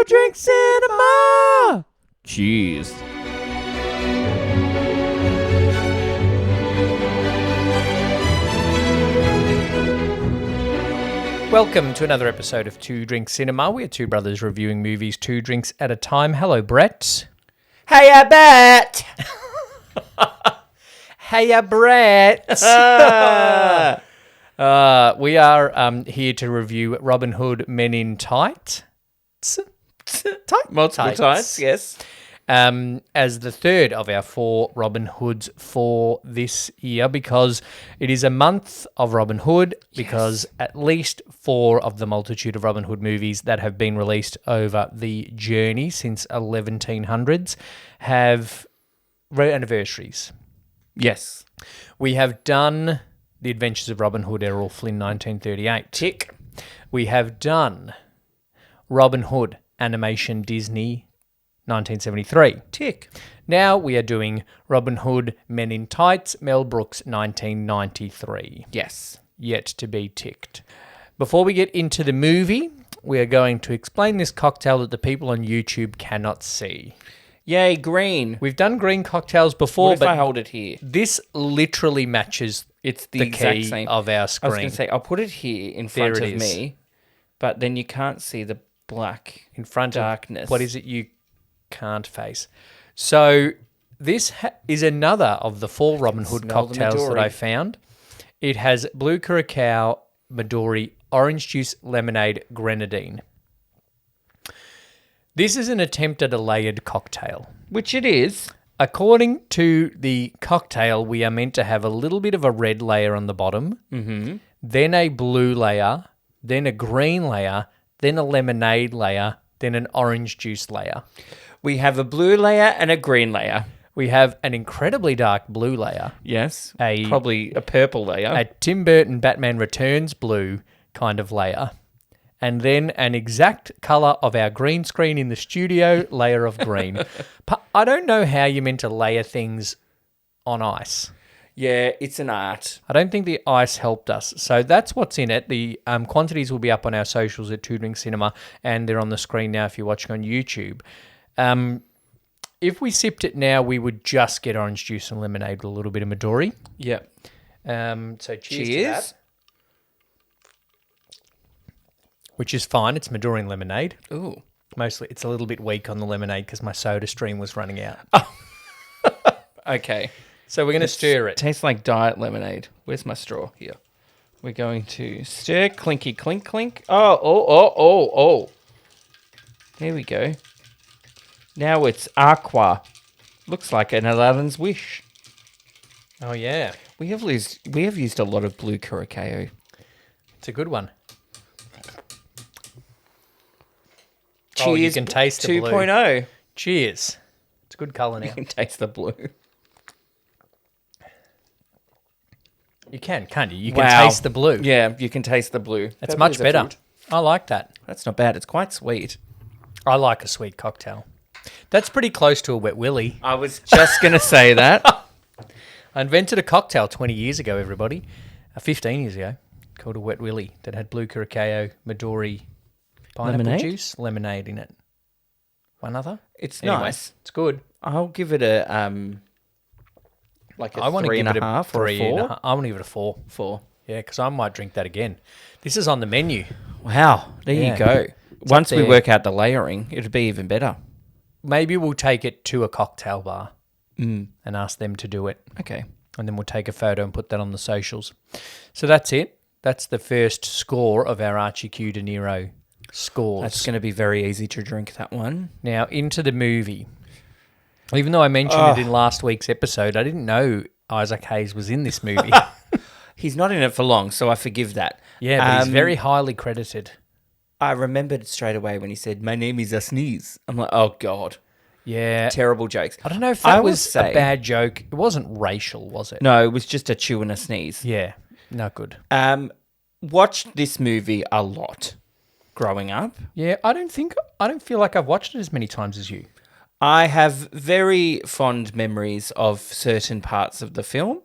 Drink Cinema! Cheers. Welcome to another episode of Two Drink Cinema. We are two brothers reviewing movies 2 drinks at a time. Hello, Brett. Hiya, Brett! Hiya, Brett. We are here to review Robin Hood Men in Tights. Multiple tights, yes. As the third of our 4 Robin Hoods for this year, because it is a month of Robin Hood, because at least 4 of the multitude of Robin Hood movies that have been released over the journey since 1100s have anniversaries. Yes. We have done The Adventures of Robin Hood, Errol Flynn, 1938. Tick. We have done Robin Hood, Animation Disney, 1973. Tick. Now we are doing Robin Hood, Men in Tights, Mel Brooks, 1993. Yes. Yet to be ticked. Before we get into the movie, we are going to explain this cocktail that the people on YouTube cannot see. Yay, green. We've done green cocktails before, What if but I hold it here? this literally matches It's the exact key same of our I screen. was going to say, I'll put it here in front There of it is. me, but then you can't see the black in front darkness. of what is it you can't face. So this is another of the 4 Robin Hood Smell the cocktails that Midori. I found. It has blue curacao, Midori, orange juice, lemonade, grenadine. This is an attempt at a layered cocktail. Which it is. According to the cocktail, we are meant to have a little bit of a red layer on the bottom, then a blue layer, then a green layer, then a lemonade layer, then an orange juice layer. We have a blue layer and a green layer. We have an incredibly dark blue layer, Yes. A- Probably a purple layer. a Tim Burton Batman Returns blue kind of layer, and then an exact colour of our green screen in the studio layer of green. I don't know how you're meant to layer things on ice. Yeah, it's an art. I don't think the ice helped us. So that's what's in it. The quantities will be up on our socials at Two Drink Cinema, and they're on the screen now if you're watching on YouTube. If we sipped it now, we would just get orange juice and lemonade with a little bit of Midori. Yep. So cheers to Cheers. that. Which is fine. It's Midori and lemonade. Ooh. Mostly, it's a little bit weak on the lemonade because my soda stream was running out. Okay. So we're going to stir it. Tastes like diet lemonade. Where's my straw? Here. We're going to stir, clinky, clink, clink. Oh. There we go. Now it's aqua. Looks like an Aladdin's wish. Oh, yeah. We have used a lot of blue curacao. It's a good one. Cheers. Oh, you can taste the blue. 2.0. Cheers. It's a good colour now. You can taste the blue. You can, can't you? You can Wow. taste the blue. Yeah, you can taste the blue. That's Purple much is a better. fruit. I like that. That's not bad. It's quite sweet. I like a sweet cocktail. That's pretty close to a wet willy. I was just going to say that. I invented a cocktail 20 years ago, everybody. 15 years ago, called a wet willy that had blue curacao, Midori, pineapple Lemonade? juice, lemonade in it. One other? It's Anyway, nice. It's good. I'll give it a like a I want to three give and it a half or a 3 and a four. half. I want to give it a 4. 4. Yeah, because I might drink that again. This is on the menu. Wow, there Yeah. you go. Once we there. work out the layering, it'll be even better. Maybe we'll take it to a cocktail bar and ask them to do it. Okay. And then we'll take a photo and put that on the socials. So that's it. That's the first score of our Archie Q De Niro scores. That's going to be very easy to drink, that one. Now, into the movie. Even though I mentioned it in last week's episode, I didn't know Isaac Hayes was in this movie. He's not in it for long, so I forgive that. Yeah, but he's very highly credited. I remembered straight away when he said, "My name is a sneeze." I'm like, oh, God. Yeah. Terrible jokes. I don't know if I that will was say- a bad joke. It wasn't racial, was it? No, it was just a chew and a sneeze. Yeah, not good. Watched this movie a lot growing up. Yeah, I don't feel like I've watched it as many times as you. I have very fond memories of certain parts of the film.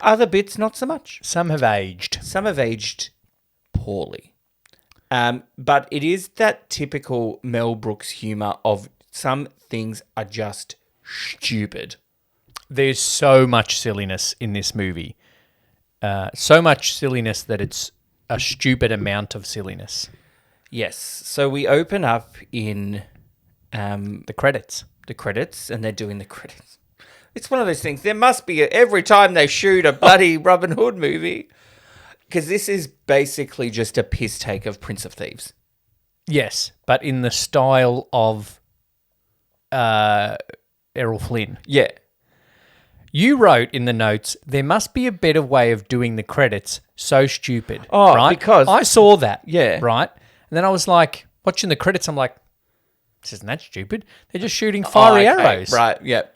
Other bits, not so much. Some have aged. Some have aged poorly. But it is that typical Mel Brooks humor of some things are just stupid. There's so much silliness in this movie. So much silliness that it's a stupid amount of silliness. Yes. So we open up in The credits. the credits, and they're doing the credits. It's one of those things. There must be every time they shoot a bloody Robin Hood movie, because this is basically just a piss take of Prince of Thieves. Yes, but in the style of Errol Flynn. Yeah. You wrote in the notes, there must be a better way of doing the credits. So stupid. Oh, right? because- I saw that. Yeah. Right? And then I was like, watching the credits, I'm like, this isn't that stupid. They're just shooting fiery arrows. Right. Yep.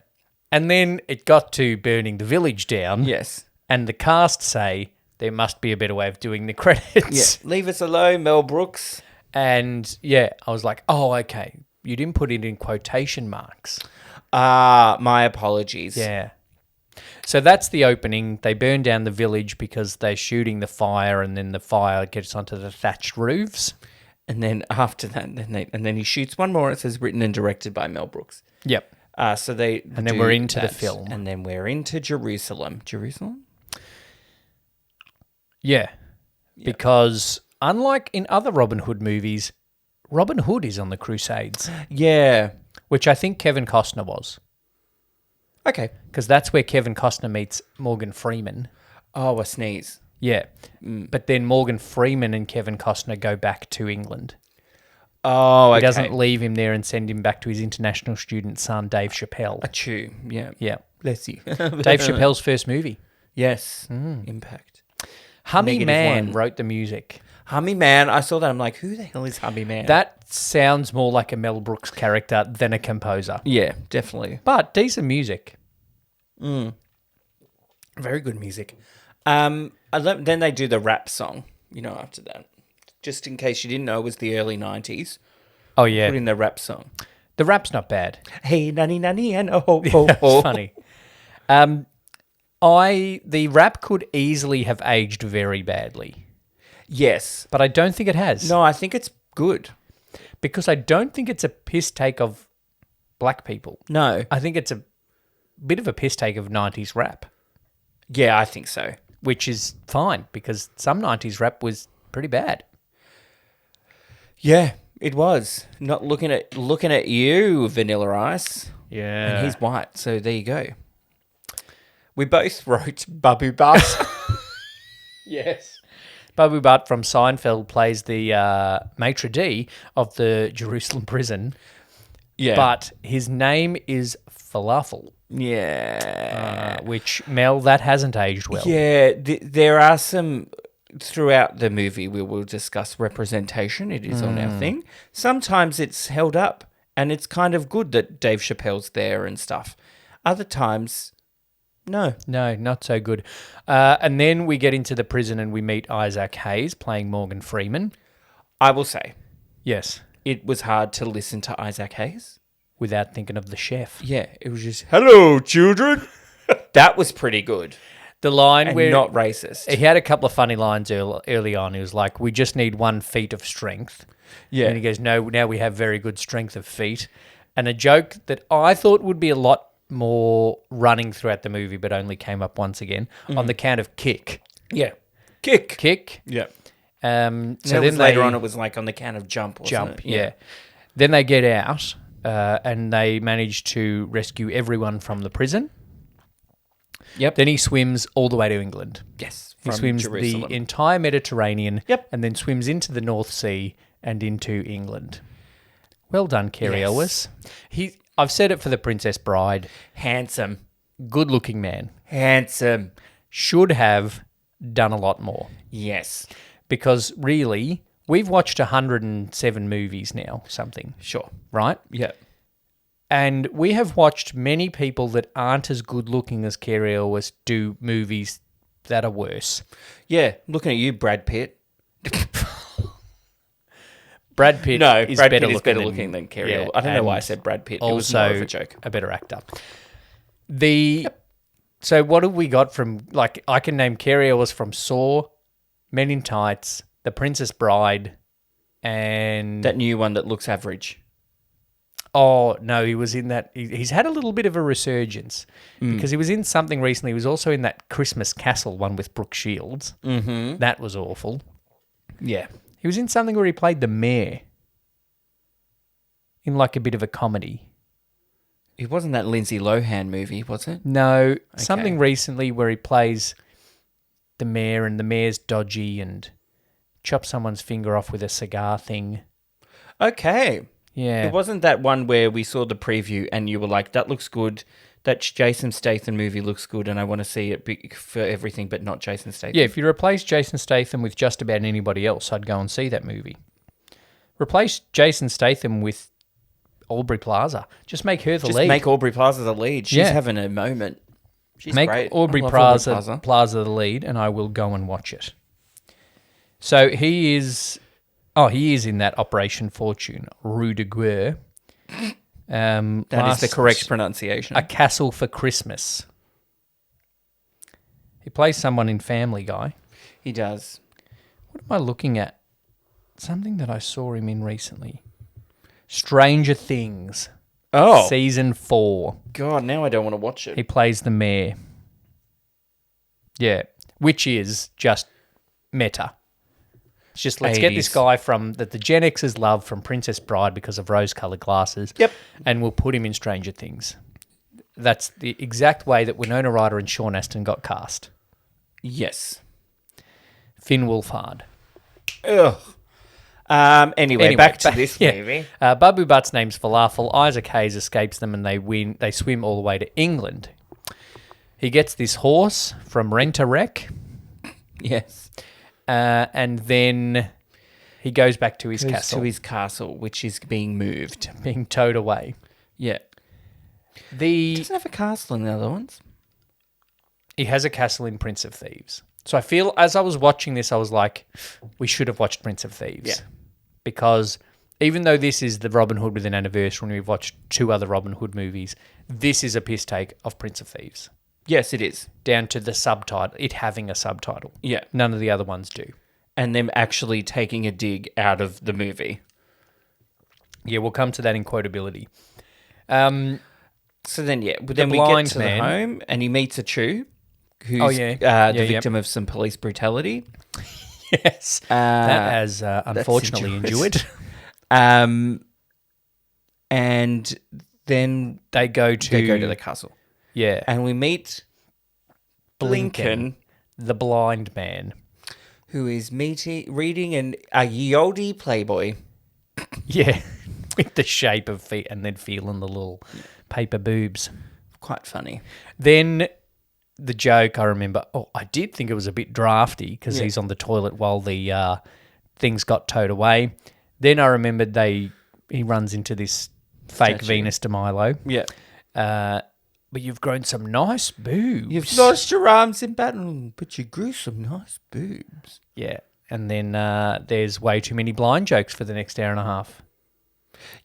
And then it got to burning the village down. Yes. And the cast say, there must be a better way of doing the credits. Yeah. Leave us alone, Mel Brooks. And yeah, I was like, oh, okay. You didn't put it in quotation marks. My apologies. Yeah. So that's the opening. They burn down the village because they're shooting the fire, and then the fire gets onto the thatched roofs. And then after that, then he shoots one more. It says written and directed by Mel Brooks. Yep. So they And then do we're into the that. film. And then we're into Jerusalem. Jerusalem? Yeah. Because unlike in other Robin Hood movies, Robin Hood is on the Crusades, Yeah. which I think Kevin Costner was. Okay. Because that's where Kevin Costner meets Morgan Freeman. Oh, a sneeze. Yeah. But then Morgan Freeman and Kevin Costner go back to England. Oh, okay. He doesn't leave him there and send him back to his international student son, Dave Chappelle. Achoo. Yeah. Yeah. Bless you. Dave Chappelle's first movie. Yes. Impact. Hummy Negative Man one. wrote the music. Hummy Man. I saw that. I'm like, who the hell is Hummy Man? That sounds more like a Mel Brooks character than a composer. Yeah, definitely. But decent music. Very good music. Then they do the rap song, after that. Just in case you didn't know, it was the early 90s. Oh, Put yeah. in the rap song. The rap's not bad. Hey, nanny, nanny, and oh, oh, It's oh. funny. The rap could easily have aged very badly, Yes. but I don't think it has. No, I think it's good. Because I don't think it's a piss take of black people. No. I think it's a bit of a piss take of 90s rap, Yeah, I think so. which is fine because some 90s rap was pretty bad. Yeah, it was. Not looking at you, Vanilla Ice. Yeah. And he's white, so there you go. We both wrote Babu Butt. Yes. Babu Butt from Seinfeld plays the maitre d' of the Jerusalem prison, Yeah. but his name is Falafel, Yeah. which, Mel, that hasn't aged well. Yeah, there are some... Throughout the movie, we will discuss representation. It is on our thing. Sometimes it's held up, and it's kind of good that Dave Chappelle's there and stuff. Other times, no. No, not so good. And then we get into the prison and we meet Isaac Hayes playing Morgan Freeman. I will say, Yes. it was hard to listen to Isaac Hayes. Without thinking of the chef. Yeah, it was just, hello, children. That was pretty good. The line And where not racist. he had a couple of funny lines early on. He was like, we just need 1 feet of strength. Yeah. And he goes, no, now we have very good strength of feet. And a joke that I thought would be a lot more running throughout the movie, but only came up once again, on the count of kick. Yeah. Kick. Kick. Yeah. So So then then later they on, it was like on the count of jump, wasn't jump. it? Yeah. Then they get out and they manage to rescue everyone from the prison. Yep. Then he swims all the way to England. Yes. He From swims Jerusalem. the entire Mediterranean. Yep. And then swims into the North Sea and into England. Well done, Kerry Yes. Elwes. I've said it for the Princess Bride. Handsome. Good-looking man. Handsome. Should have done a lot more. Yes. Because really, we've watched 107 movies now, something, Sure. right? Yeah. And we have watched many people that aren't as good-looking as Kerry Elwes do movies that are worse. Yeah. Looking at you, Brad Pitt. Brad Pitt No, is Brad better Pitt is looking better than- looking than Kerry. yeah, I don't know why I and said Brad Pitt. It Also, was more of a joke. a better actor. So what have we got from, like, I can name Kerry Elwes from Saw, Men in Tights, The Princess Bride, And That new one that looks average. oh no, he was in that. He's had a little bit of a resurgence because he was in something recently. He was also in that Christmas Castle one with Brooke Shields. Mm-hmm. That was awful. Yeah. He was in something where he played the mayor in like a bit of a comedy. It wasn't that Lindsay Lohan movie, was it? No, something recently where he plays the mayor and the mayor's dodgy and chops someone's finger off with a cigar thing. Okay. Yeah. It wasn't that one where we saw the preview and you were like, that looks good. That Jason Statham movie looks good and I want to see it for everything but not Jason Statham. Yeah, if you replace Jason Statham with just about anybody else, I'd go and see that movie. Replace Jason Statham with Aubrey Plaza. Just make her the lead. Just make Aubrey Plaza the lead. She's having a moment. She's make great. Aubrey I love Plaza the lead, and I will go and watch it. So he is in that Operation Fortune, Rue de Guerre. That is the correct pronunciation. A Castle for Christmas. He plays someone in Family Guy. He does. What am I looking at? Something that I saw him in recently. Stranger Things. Oh. Season 4. God, now I don't want to watch it. He plays the mayor. Yeah. Which is just meta. It's just, let's get this guy from that the Gen Xers love from Princess Bride because of rose-coloured glasses. Yep. And we'll put him in Stranger Things. That's the exact way that Winona Ryder and Sean Astin got cast. Yes. Finn Wolfhard. Ugh. Anyway, back to this movie. Babu Butt's name's Falafel. Isaac Hayes escapes them and they swim all the way to England. He gets this horse from Rent-A-Wreck. Yes. And then he goes back to his castle. To his castle, which is being moved. Being towed away. Yeah. He doesn't have a castle in the other ones. He has a castle in Prince of Thieves. So I feel, as I was watching this, I was like, we should have watched Prince of Thieves. Yeah. Because even though this is the Robin Hood with an anniversary and we've watched 2 other Robin Hood movies, this is a piss take of Prince of Thieves. Yes, it is. Down to the subtitle, it having a subtitle. Yeah. None of the other ones do. And them actually taking a dig out of the movie. Yeah, we'll come to that in quotability. So then, then we get to the home and he meets a Chew, who's the victim of some police brutality. Yes. That has unfortunately endured. And then they go to the castle. Yeah. And we meet Blinken, the blind man, who is reading a ye olde Playboy. Yeah. With the shape of feet and then feeling the little paper boobs. Quite funny. Then the joke, I remember, I did think it was a bit drafty because he's on the toilet while the things got towed away. Then I remembered he runs into this fake Venus de Milo. Yeah. But you've grown some nice boobs. You've lost your arms in battle, but you grew some nice boobs. Yeah. And then there's way too many blind jokes for the next hour and a half.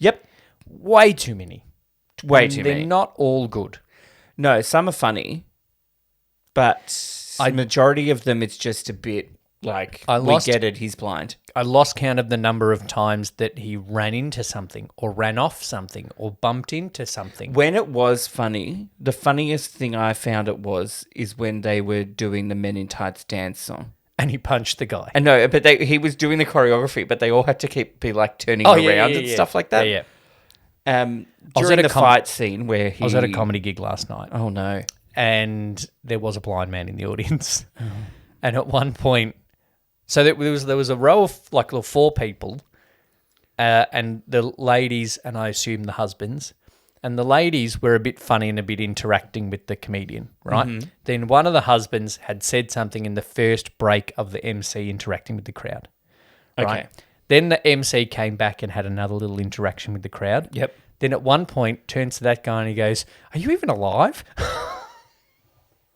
Yep. Way too many. They're not all good. No, some are funny, but the majority of them, it's just a bit like, we get it, he's blind. I lost count of the number of times that he ran into something or ran off something or bumped into something. When it was funny, the funniest thing I found is when they were doing the Men in Tights dance song. And he punched the guy. I know, but he was doing the choreography, but they all had to be like turning around and stuff like that. Yeah. During the fight scene where I was at a comedy gig last night. Oh, no. And there was a blind man in the audience. Oh. And at one point, so there was a row of like little 4 people, and the ladies, and I assume the husbands, and the ladies were a bit funny and a bit interacting with the comedian, right? Mm-hmm. Then one of the husbands had said something in the first break of the MC interacting with the crowd, right? Okay. Then the MC came back and had another little interaction with the crowd. Yep. Then at one point turns to that guy and he goes, "Are you even alive?"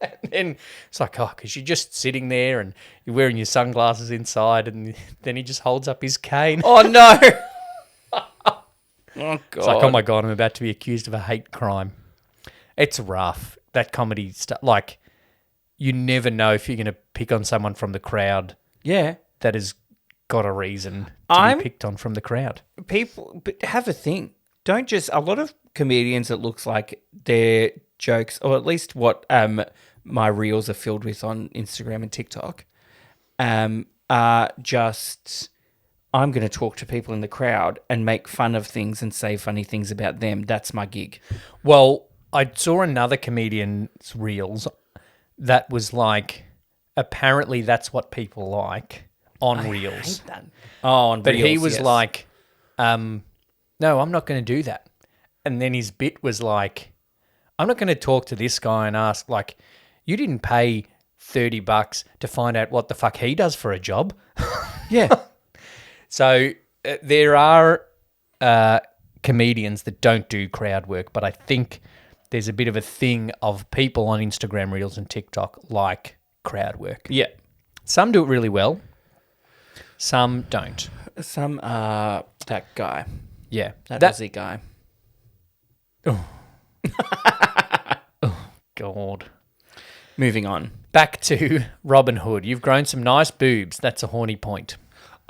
And then it's like, because you're just sitting there and you're wearing your sunglasses inside, and then he just holds up his cane. Oh, no. Oh, God. It's like, oh, my God, I'm about to be accused of a hate crime. It's rough. That comedy stuff. Like, you never know if you're going to pick on someone from the crowd. Yeah. That is got a reason to I'm- be picked on from the crowd. People, but have a think. Don't just, a lot of comedians, it looks like their jokes, or at least what my reels are filled with on Instagram and TikTok, are just, I'm going to talk to people in the crowd and make fun of things and say funny things about them. That's my gig. Well, I saw another comedian's reels that was like, apparently that's what people like on reels. On But reels, he was yes. like, no, I'm not going to do that. And then his bit was like, I'm not going to talk to this guy and ask, like, you didn't pay $30 to find out what the fuck he does for a job. yeah. So there are comedians that don't do crowd work, but I think there's a bit of a thing of people on Instagram Reels and TikTok like crowd work. Yeah. Some do it really well. Some don't. Some, that guy. Yeah. That Aussie guy. God. Moving on. Back to Robin Hood. You've grown some nice boobs. That's a horny point.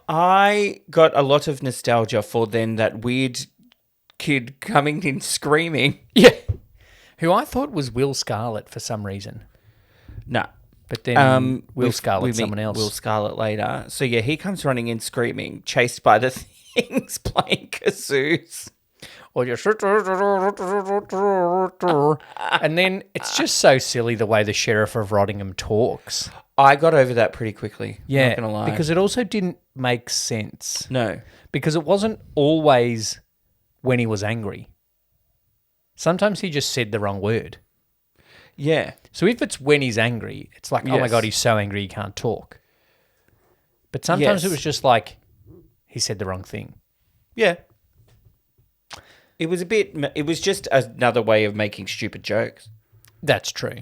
I got a lot of nostalgia for then that weird kid coming in screaming. Yeah. Who I thought was Will Scarlet for some reason. No. But then Will Scarlet, we meet someone else. Will Scarlet later. So yeah, he comes running in screaming, chased by the things playing kazoos. Or just and then it's just so silly the way the Sheriff of Rottingham talks. I got over that pretty quickly. Yeah, not gonna lie. because it also didn't make sense. No. Because it wasn't always when he was angry. Sometimes he just said the wrong word. Yeah. So if it's when he's angry, it's like, oh my Yes. God, he's so angry he can't talk. But sometimes Yes. it was just like, he said the wrong thing. Yeah. It was just another way of making stupid jokes. That's true.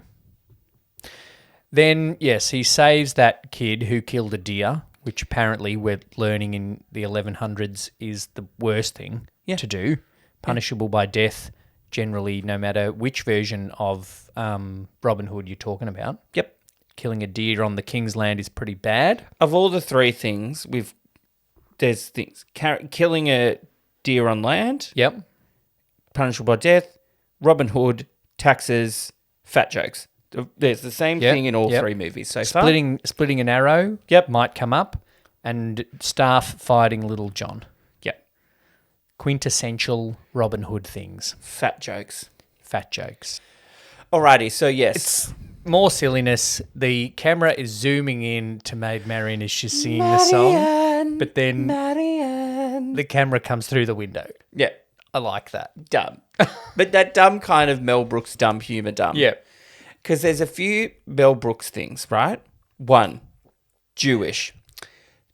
Then, yes, he saves that kid who killed a deer, which apparently we're learning in the 1100s is the worst thing to do, punishable by death, generally, no matter which version of Robin Hood you're talking about. Yep. Killing a deer on the king's land is pretty bad. Of all the three things, there's things. Killing a deer on land, Yep. punishable by death, Robin Hood, taxes, fat jokes. There's the same thing in all three movies so far. Splitting an arrow might come up, and staff fighting Little John. Yep. Quintessential Robin Hood things. Fat jokes. Fat jokes. Alrighty, so yes. It's more silliness. The camera is zooming in to Maid Marian as she's singing the song, but then the camera comes through the window. Yeah. I like that. Dumb. But that dumb kind of Mel Brooks dumb humour dumb. Yeah. Because there's a few Mel Brooks things, right? 1, Jewish.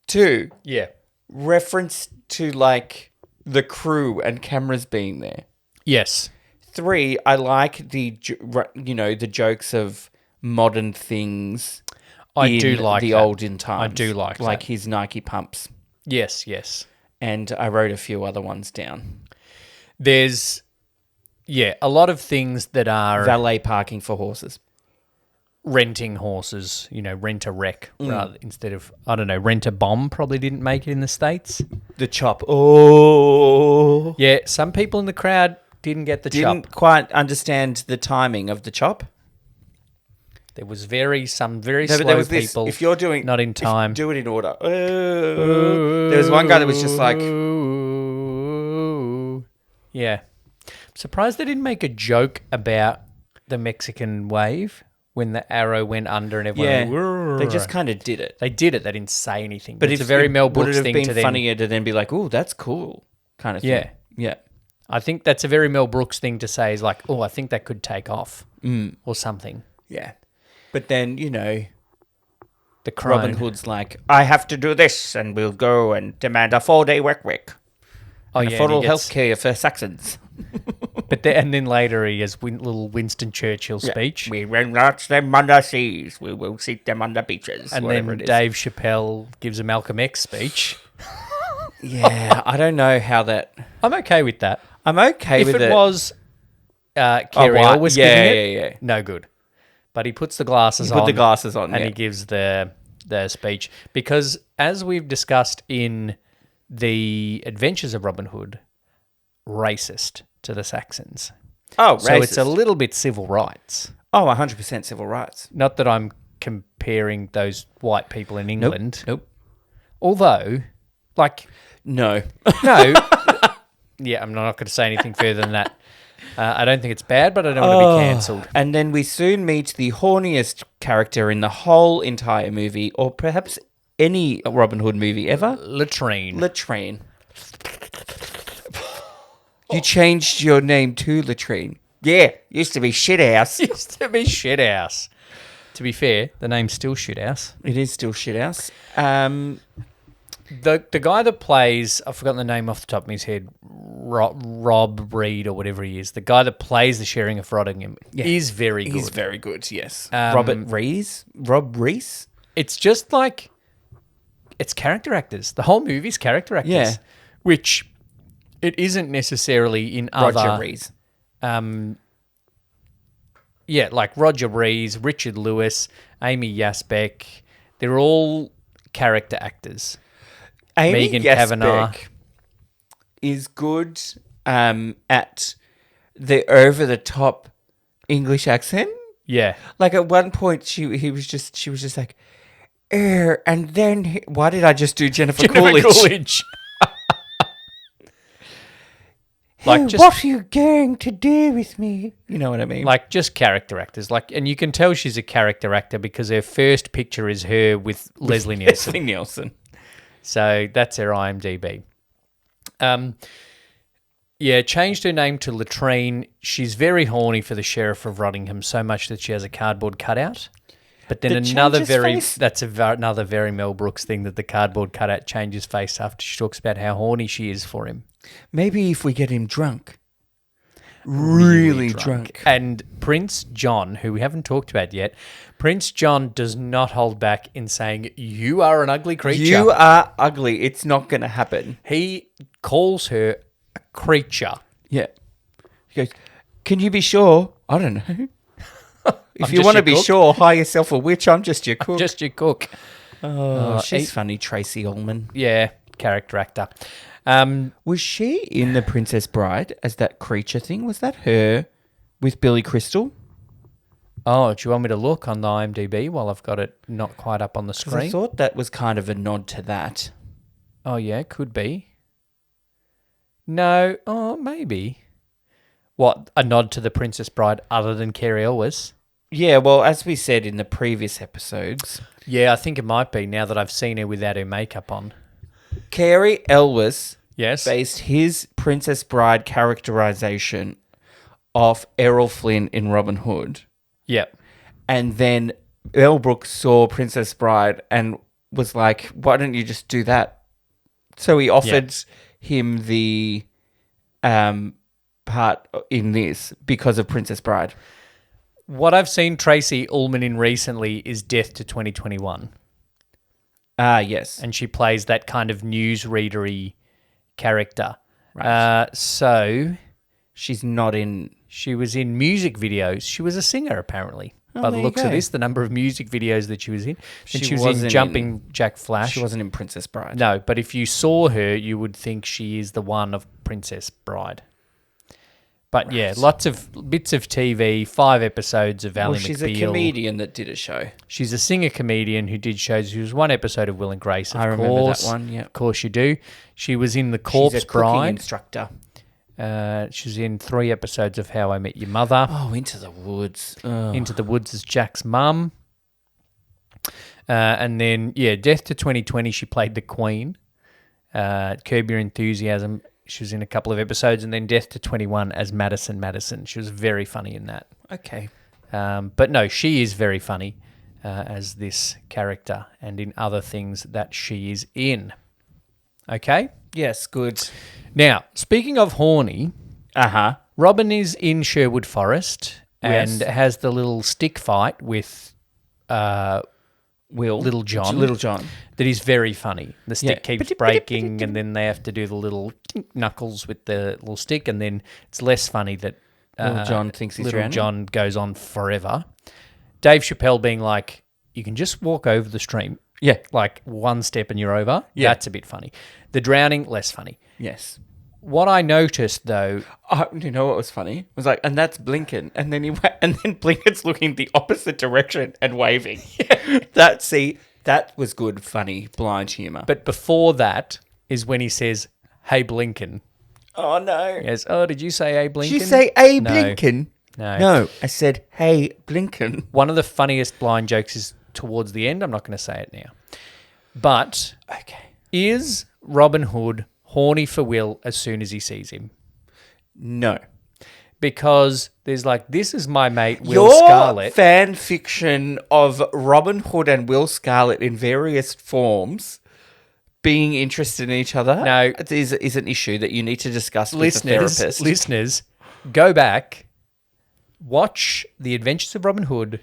2, Yeah. reference to like the crew and cameras being there. Yes. 3, I like the jokes of modern things. I do like the that. olden times. I do like that. his Nike pumps. Yes, yes. And I wrote a few other ones down. There's, a lot of things that are Valet parking for horses. renting horses, rent a wreck rather instead of, I don't know, rent a bomb probably didn't make it in the States. The chop. Oh. Yeah, some people in the crowd didn't get the Didn't chop. quite understand the timing of the chop. There was some very No, but slow there was this. people. If you're doing not in time. do it in order. There was one guy that was just like, yeah. I'm surprised they didn't make a joke about the Mexican wave when the arrow went under and everyone went, they just kind of did it. They did it. They didn't say anything. But It's a very Mel Brooks would it have thing been to then. funnier to then be like, "Oh, that's cool," kind of thing. Yeah. Yeah. I think that's a very Mel Brooks thing to say is like, oh, I think that could take off or something. Yeah. But then, The crone. Robin Hood's like, I have to do this, and we'll go and demand a 4-day work week. Oh, And yeah. affordable and he health gets- care for Saxons. and then later he has little Winston Churchill speech. We will launch them under seas. We will seek them under beaches. And whatever then it is. Dave Chappelle gives a Malcolm X speech. Yeah, I don't know how that... I'm okay with that. I'm okay If with it was Carrie white- was yeah, giving it, yeah. no good. But he puts the glasses Put on. the glasses on, and yeah. he gives the speech because as we've discussed in the Adventures of Robin Hood, racist to the Saxons. Oh, So it's a little bit civil rights. Oh, 100% civil rights. Not that I'm comparing those white people in England. Nope. Although, like, No. no. Yeah, I'm not going to say anything further than that. I don't think it's bad, but I don't want to be cancelled. And then we soon meet the horniest character in the whole entire movie, or perhaps any Robin Hood movie ever. Latrine. Latrine. You changed your name to Latrine. Yeah, used to be Shithouse. Used to be Shithouse. To be fair, the name's still Shithouse. It is still Shithouse. The guy that plays, I've forgotten the name off the top of his head, Rob Reed or whatever he is, the guy that plays the Sheriff of Rottingham is very good. He's very good, yes. Rob Rees? It's just like, it's character actors. The whole movie's character actors. Yeah. Which it isn't necessarily in other... Roger Rees. Yeah, like Roger Rees, Richard Lewis, Amy Yasbeck. They're all character actors. Amy Megan Yasbeck Kavanagh is good at the over-the-top English accent. Yeah. Like at one point, she was just like, and then why did I just do Jennifer Coolidge? Like, just, what are you going to do with me? You know what I mean? like, just character actors. Like, and you can tell she's a character actor because her first picture is her with Leslie Nielsen. Leslie Nielsen. So that's her IMDb. Yeah, changed her name to Latrine. She's very horny for the Sheriff of Rottingham, so much that she has a cardboard cutout. But then another very Mel Brooks thing, that the cardboard cutout changes face after she talks about how horny she is for him. Maybe if we get him drunk. Really drunk. And Prince John, who we haven't talked about yet, Prince John does not hold back in saying, "You are an ugly creature. You are ugly. It's not going to happen." He calls her a creature. Yeah. He goes, "Can you be sure?" I don't know. If you just want to your be cook. sure, hire yourself a witch. I'm just your cook. Just your cook. Oh, she's funny, Tracy Ullman. Yeah, character actor. Was she in The Princess Bride as that creature thing? Was that her with Billy Crystal? Oh, do you want me to look on the IMDb while I've got it not quite up on the 'Cause screen? I thought that was kind of a nod to that. Oh, yeah, could be. No, oh, maybe. What, a nod to The Princess Bride other than Carrie Elwes? Yeah, well, as we said in the previous episodes, Yeah, I think it might be now that I've seen her without her makeup on. Carrie Elwes Yes. based his Princess Bride characterization off Errol Flynn in Robin Hood. Yep. And then Mel Brooks saw Princess Bride and was like, why don't you just do that? So he offered him the part in this because of Princess Bride. What I've seen Tracy Ullman in recently is Death to 2021. Ah, yes. And she plays that kind of newsreadery character. Right. So She's not in... she was in music videos. She was a singer, apparently. By the there you looks of go. this, the number of music videos that she was in. She And she was in wasn't Jumping Jack Flash. She wasn't in Princess Bride. No, but if you saw her, you would think she is the one of Princess Bride. But yeah, lots of bits of TV, 5 episodes of Ally Well, she's a McBeal. comedian that did a show. She's a singer-comedian who did shows. She was one episode of Will and Grace, of I remember course. that one, yeah. Of course you do. She was in The Corpse She's a cooking Bride. instructor. She was in 3 episodes of How I Met Your Mother. Oh, Into the Woods. Oh. Into the Woods as Jack's mum. And then, yeah, Death to 2020, she played the Queen. Curb Your Enthusiasm, she was in a couple of episodes. And then Death to 21 as Madison. She was very funny in that. Okay. But no, she is very funny as this character and in other things that she is in. Okay? Yes, good. Now, speaking of horny, Uh-huh. Robin is in Sherwood Forest and Yes. has the little stick fight with Will. Little John. Little John. That is very funny. The stick Yeah. keeps breaking and then they have to do the little knuckles with the little stick, and then it's less funny that Little John thinks he's Little drowning. John goes on forever. Dave Chappelle being like, you can just walk over the stream Yeah. Like one step and you're over. Yeah. That's a bit funny. The drowning, less funny. Yes. What I noticed though, You know what was funny? It was like, and that's Blinken, and then and then Blinken's looking the opposite direction and waving. That was good, funny, blind humor. but before that is when he says, "Hey Blinken." Oh no! He goes, "Oh, did you say hey Blinken?" Did you say, "Hey No. Blinken"? No. No, I said, "Hey Blinken." One of the funniest blind jokes is towards the end. I'm not going to say it now. But Okay. is Robin Hood horny for Will as soon as he sees him? No. Because there's like, this is my mate, Will Your Scarlet. fan fiction of Robin Hood and Will Scarlet in various forms being interested in each other No. is an issue that you need to discuss with a therapist. Listeners, go back, watch The Adventures of Robin Hood.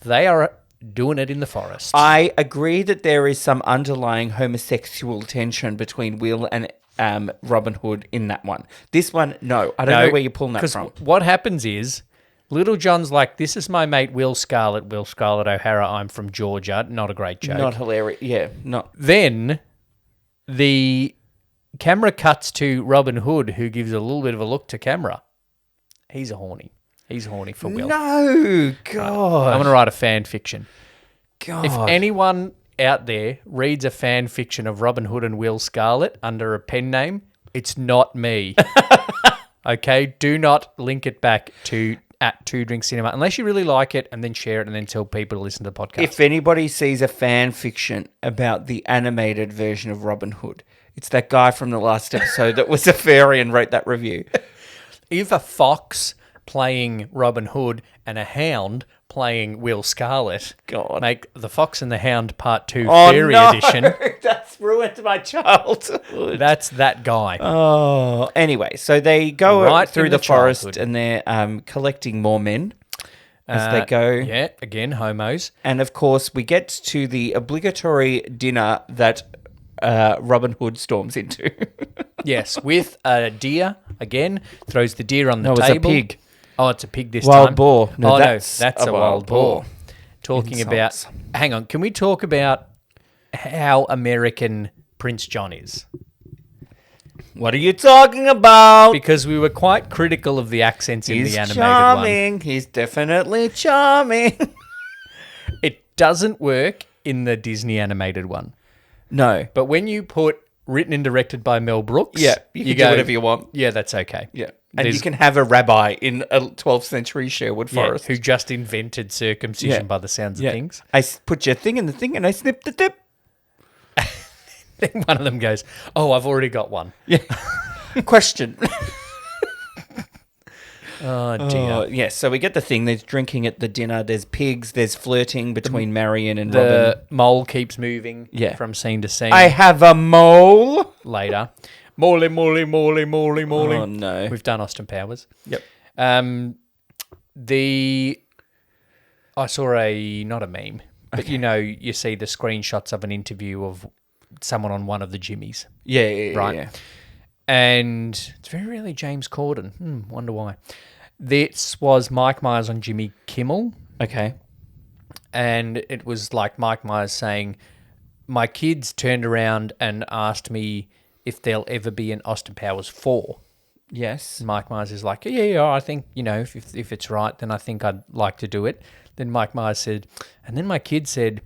They are doing it in the forest. I agree that there is some underlying homosexual tension between Will and Robin Hood in that one. This one, no. I don't know where you're pulling that from. What happens is, Little John's like, this is my mate Will Scarlet O'Hara, I'm from Georgia. Not a great joke. Not hilarious. Yeah, not. Then the camera cuts to Robin Hood, who gives a little bit of a look to camera. He's horny. He's horny for Will. No, God. I'm going to write a fan fiction. God. If anyone out there reads a fan fiction of Robin Hood and Will Scarlet under a pen name, it's not me. Okay? Do not link it back to at 2 Drink Cinema unless you really like it, and then share it and then tell people to listen to the podcast. If anybody sees a fan fiction about the animated version of Robin Hood, it's that guy from the last episode that was a fairy and wrote that review. If a fox playing Robin Hood and a hound playing Will Scarlet make The Fox and the Hound Part 2 Fairy Edition. That's ruined my childhood. That's that guy. Oh, anyway, so they go Right through in the the forest childhood. and they're collecting more men as they go. Yeah, again, homos. And of course, we get to the obligatory dinner that Robin Hood storms into. Yes, with a deer, again, throws the deer on the No, it's a table. pig. Oh, it's a pig this Wild time. boar. No, Oh, that's that's a wild boar. Talking Insults. about... Hang on, can we talk about how American Prince John is? What are you talking about? Because we were quite critical of the accents in He's the animated charming. one. He's definitely charming. It doesn't work in the Disney animated one. No. But when you put written and directed by Mel Brooks... Yeah, you can do whatever you want. Yeah, that's okay. Yeah. And There's- you can have a rabbi in a 12th century Sherwood Yeah, forest. who just invented circumcision Yeah. by the sounds of things. I put your thing in the thing and I snip the tip. Then one of them goes, "Oh, I've already got one." Yeah. Question. Oh, dear. Oh, yes, so we get the thing. There's drinking at the dinner. There's pigs. There's flirting between Marion and Robin. The mole keeps moving Yeah. from scene to scene. I have a mole. Later. Morley. Oh, no. We've done Austin Powers. Yep. I saw not a meme, but you see the screenshots of an interview of someone on one of the Jimmys. Yeah, Right. yeah. And it's very rarely James Corden. Wonder why. This was Mike Myers on Jimmy Kimmel. Okay. And it was like Mike Myers saying, my kids turned around and asked me if there'll ever be an Austin Powers 4. Yes. And Mike Myers is like, yeah, I think, if it's right, then I think I'd like to do it. Then Mike Myers said, and then my kid said,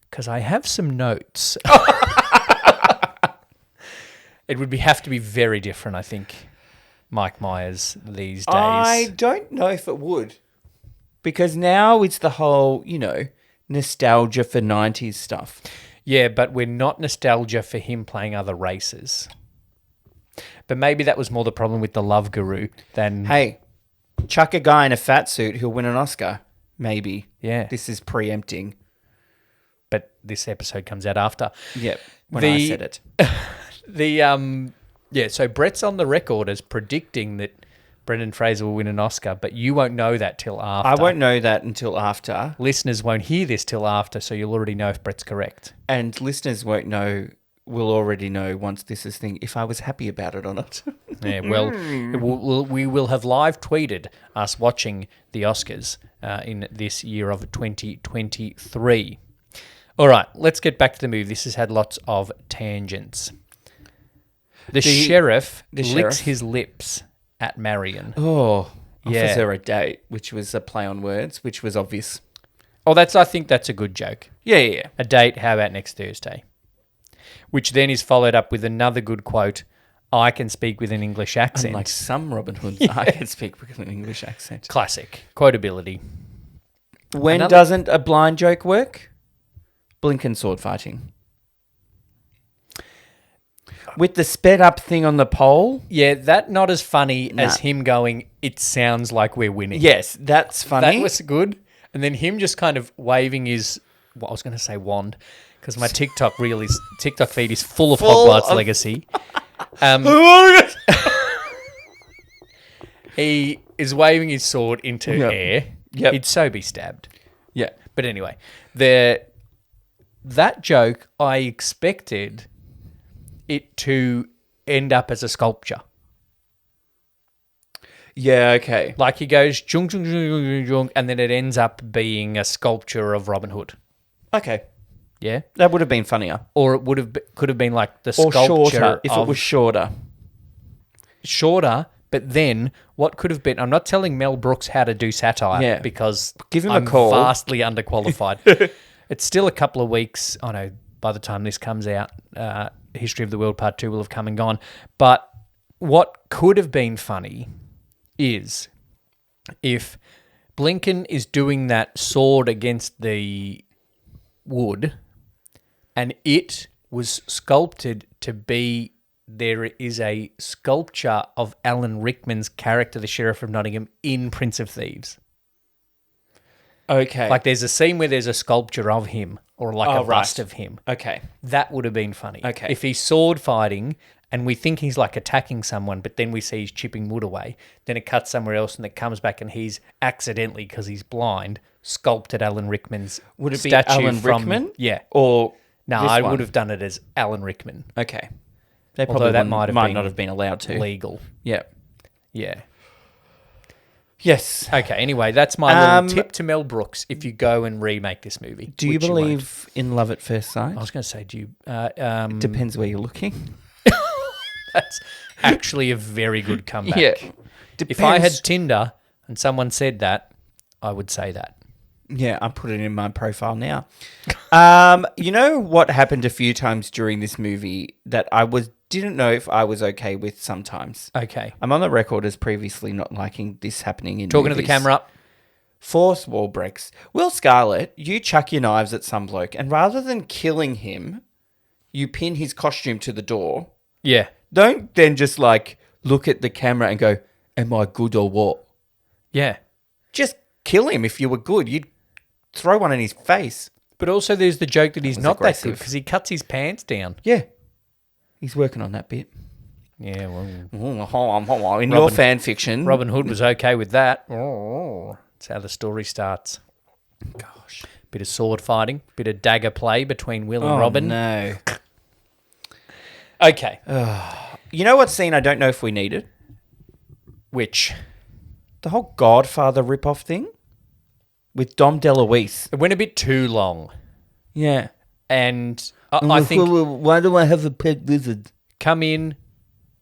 because I have some notes. It would have to be very different, I think, Mike Myers these days. I don't know if it would. Because now it's the whole, nostalgia for 90s stuff. Yeah, but we're not nostalgia for him playing other races. But maybe that was more the problem with the Love Guru than... Hey, chuck a guy in a fat suit who'll win an Oscar. Maybe. Yeah. This is preempting. But this episode comes out after. Yep. When I said it. So Brett's on the record as predicting that Brendan Fraser will win an Oscar, but you won't know that till after. I won't know that until after. Listeners won't hear this till after, so you'll already know if Brett's correct. And listeners won't know, will already know once this is thing, if I was happy about it or not. Yeah, well, we will have live tweeted us watching the Oscars in this year of 2023. All right, let's get back to the movie. This has had lots of tangents. The sheriff licks his lips at Marion. Oh, Yeah. offers her a date, which was a play on words, which was obvious. Oh, I think that's a good joke. Yeah. A date, how about next Thursday? Which then is followed up with another good quote, I can speak with an English accent. Unlike some Robin Hoods, I can speak with an English accent. Classic. Quotability. When doesn't a blind joke work? Blinken sword fighting. With the sped up thing on the pole. Yeah, that not as funny as him going, it sounds like we're winning. Yes, that's funny. That was good. And then him just kind of waving his, I was going to say wand, because my TikTok feed is full of Hogwarts Legacy. He is waving his sword into air. Yep. He'd so be stabbed. Yeah. But anyway, that joke, I expected it to end up as a sculpture. Yeah, okay. Like he goes, jung, jung, jung, jung, jung, jung, and then it ends up being a sculpture of Robin Hood. Okay. Yeah? That would have been funnier. Or it could have been like the Or sculpture. shorter, if it was shorter. Shorter, but then what could have been... I'm not telling Mel Brooks how to do satire because Give him I'm a call. vastly underqualified. It's still a couple of weeks. I know by the time this comes out, History of the World Part 2 will have come and gone. But what could have been funny is if Blinken is doing that sword against the wood and it was sculpted to be, there is a sculpture of Alan Rickman's character, the Sheriff of Nottingham, in Prince of Thieves. Okay. Like there's a scene where there's a sculpture of him or like a bust of him. Okay. That would have been funny. Okay. If he's sword fighting and we think he's like attacking someone, but then we see he's chipping wood away, then it cuts somewhere else and it comes back and he's accidentally, because he's blind, sculpted Alan Rickman's Would it be statue Alan from... Rickman? Yeah. Or No, this I one? would have done it as Alan Rickman. Okay. They Although probably that might not have been allowed to. Legal. Yeah. Yeah. Yes. Okay, anyway, that's my little tip to Mel Brooks if you go and remake this movie. Do you which won't. believe in love at first sight? I was going to say, do you... Depends where you're looking. That's actually a very good comeback. Yeah. If I had Tinder and someone said that, I would say that. Yeah, I put it in my profile now. You know what happened a few times during this movie that I didn't know if I was okay with sometimes. Okay. I'm on the record as previously not liking this happening in Talking movies. to the camera up. Fourth wall breaks. Will Scarlett, you chuck your knives at some bloke, and rather than killing him, you pin his costume to the door. Yeah. Don't then just like look at the camera and go, am I good or what? Yeah. Just kill him if you were good. You'd throw one in his face. But also there's the joke that he's not that good aggressive. because he cuts his pants down. Yeah. He's working on that bit. Yeah, well... In your fan fiction. Robin Hood was okay with that. Oh, that's how the story starts. Gosh. Bit of sword fighting, bit of dagger play between Will and Robin. No. Okay. You know what scene I don't know if we needed? Which? The whole Godfather rip-off thing with Dom DeLuise. It went a bit too long. Yeah. And I think... Why do I have a pet lizard? Come in,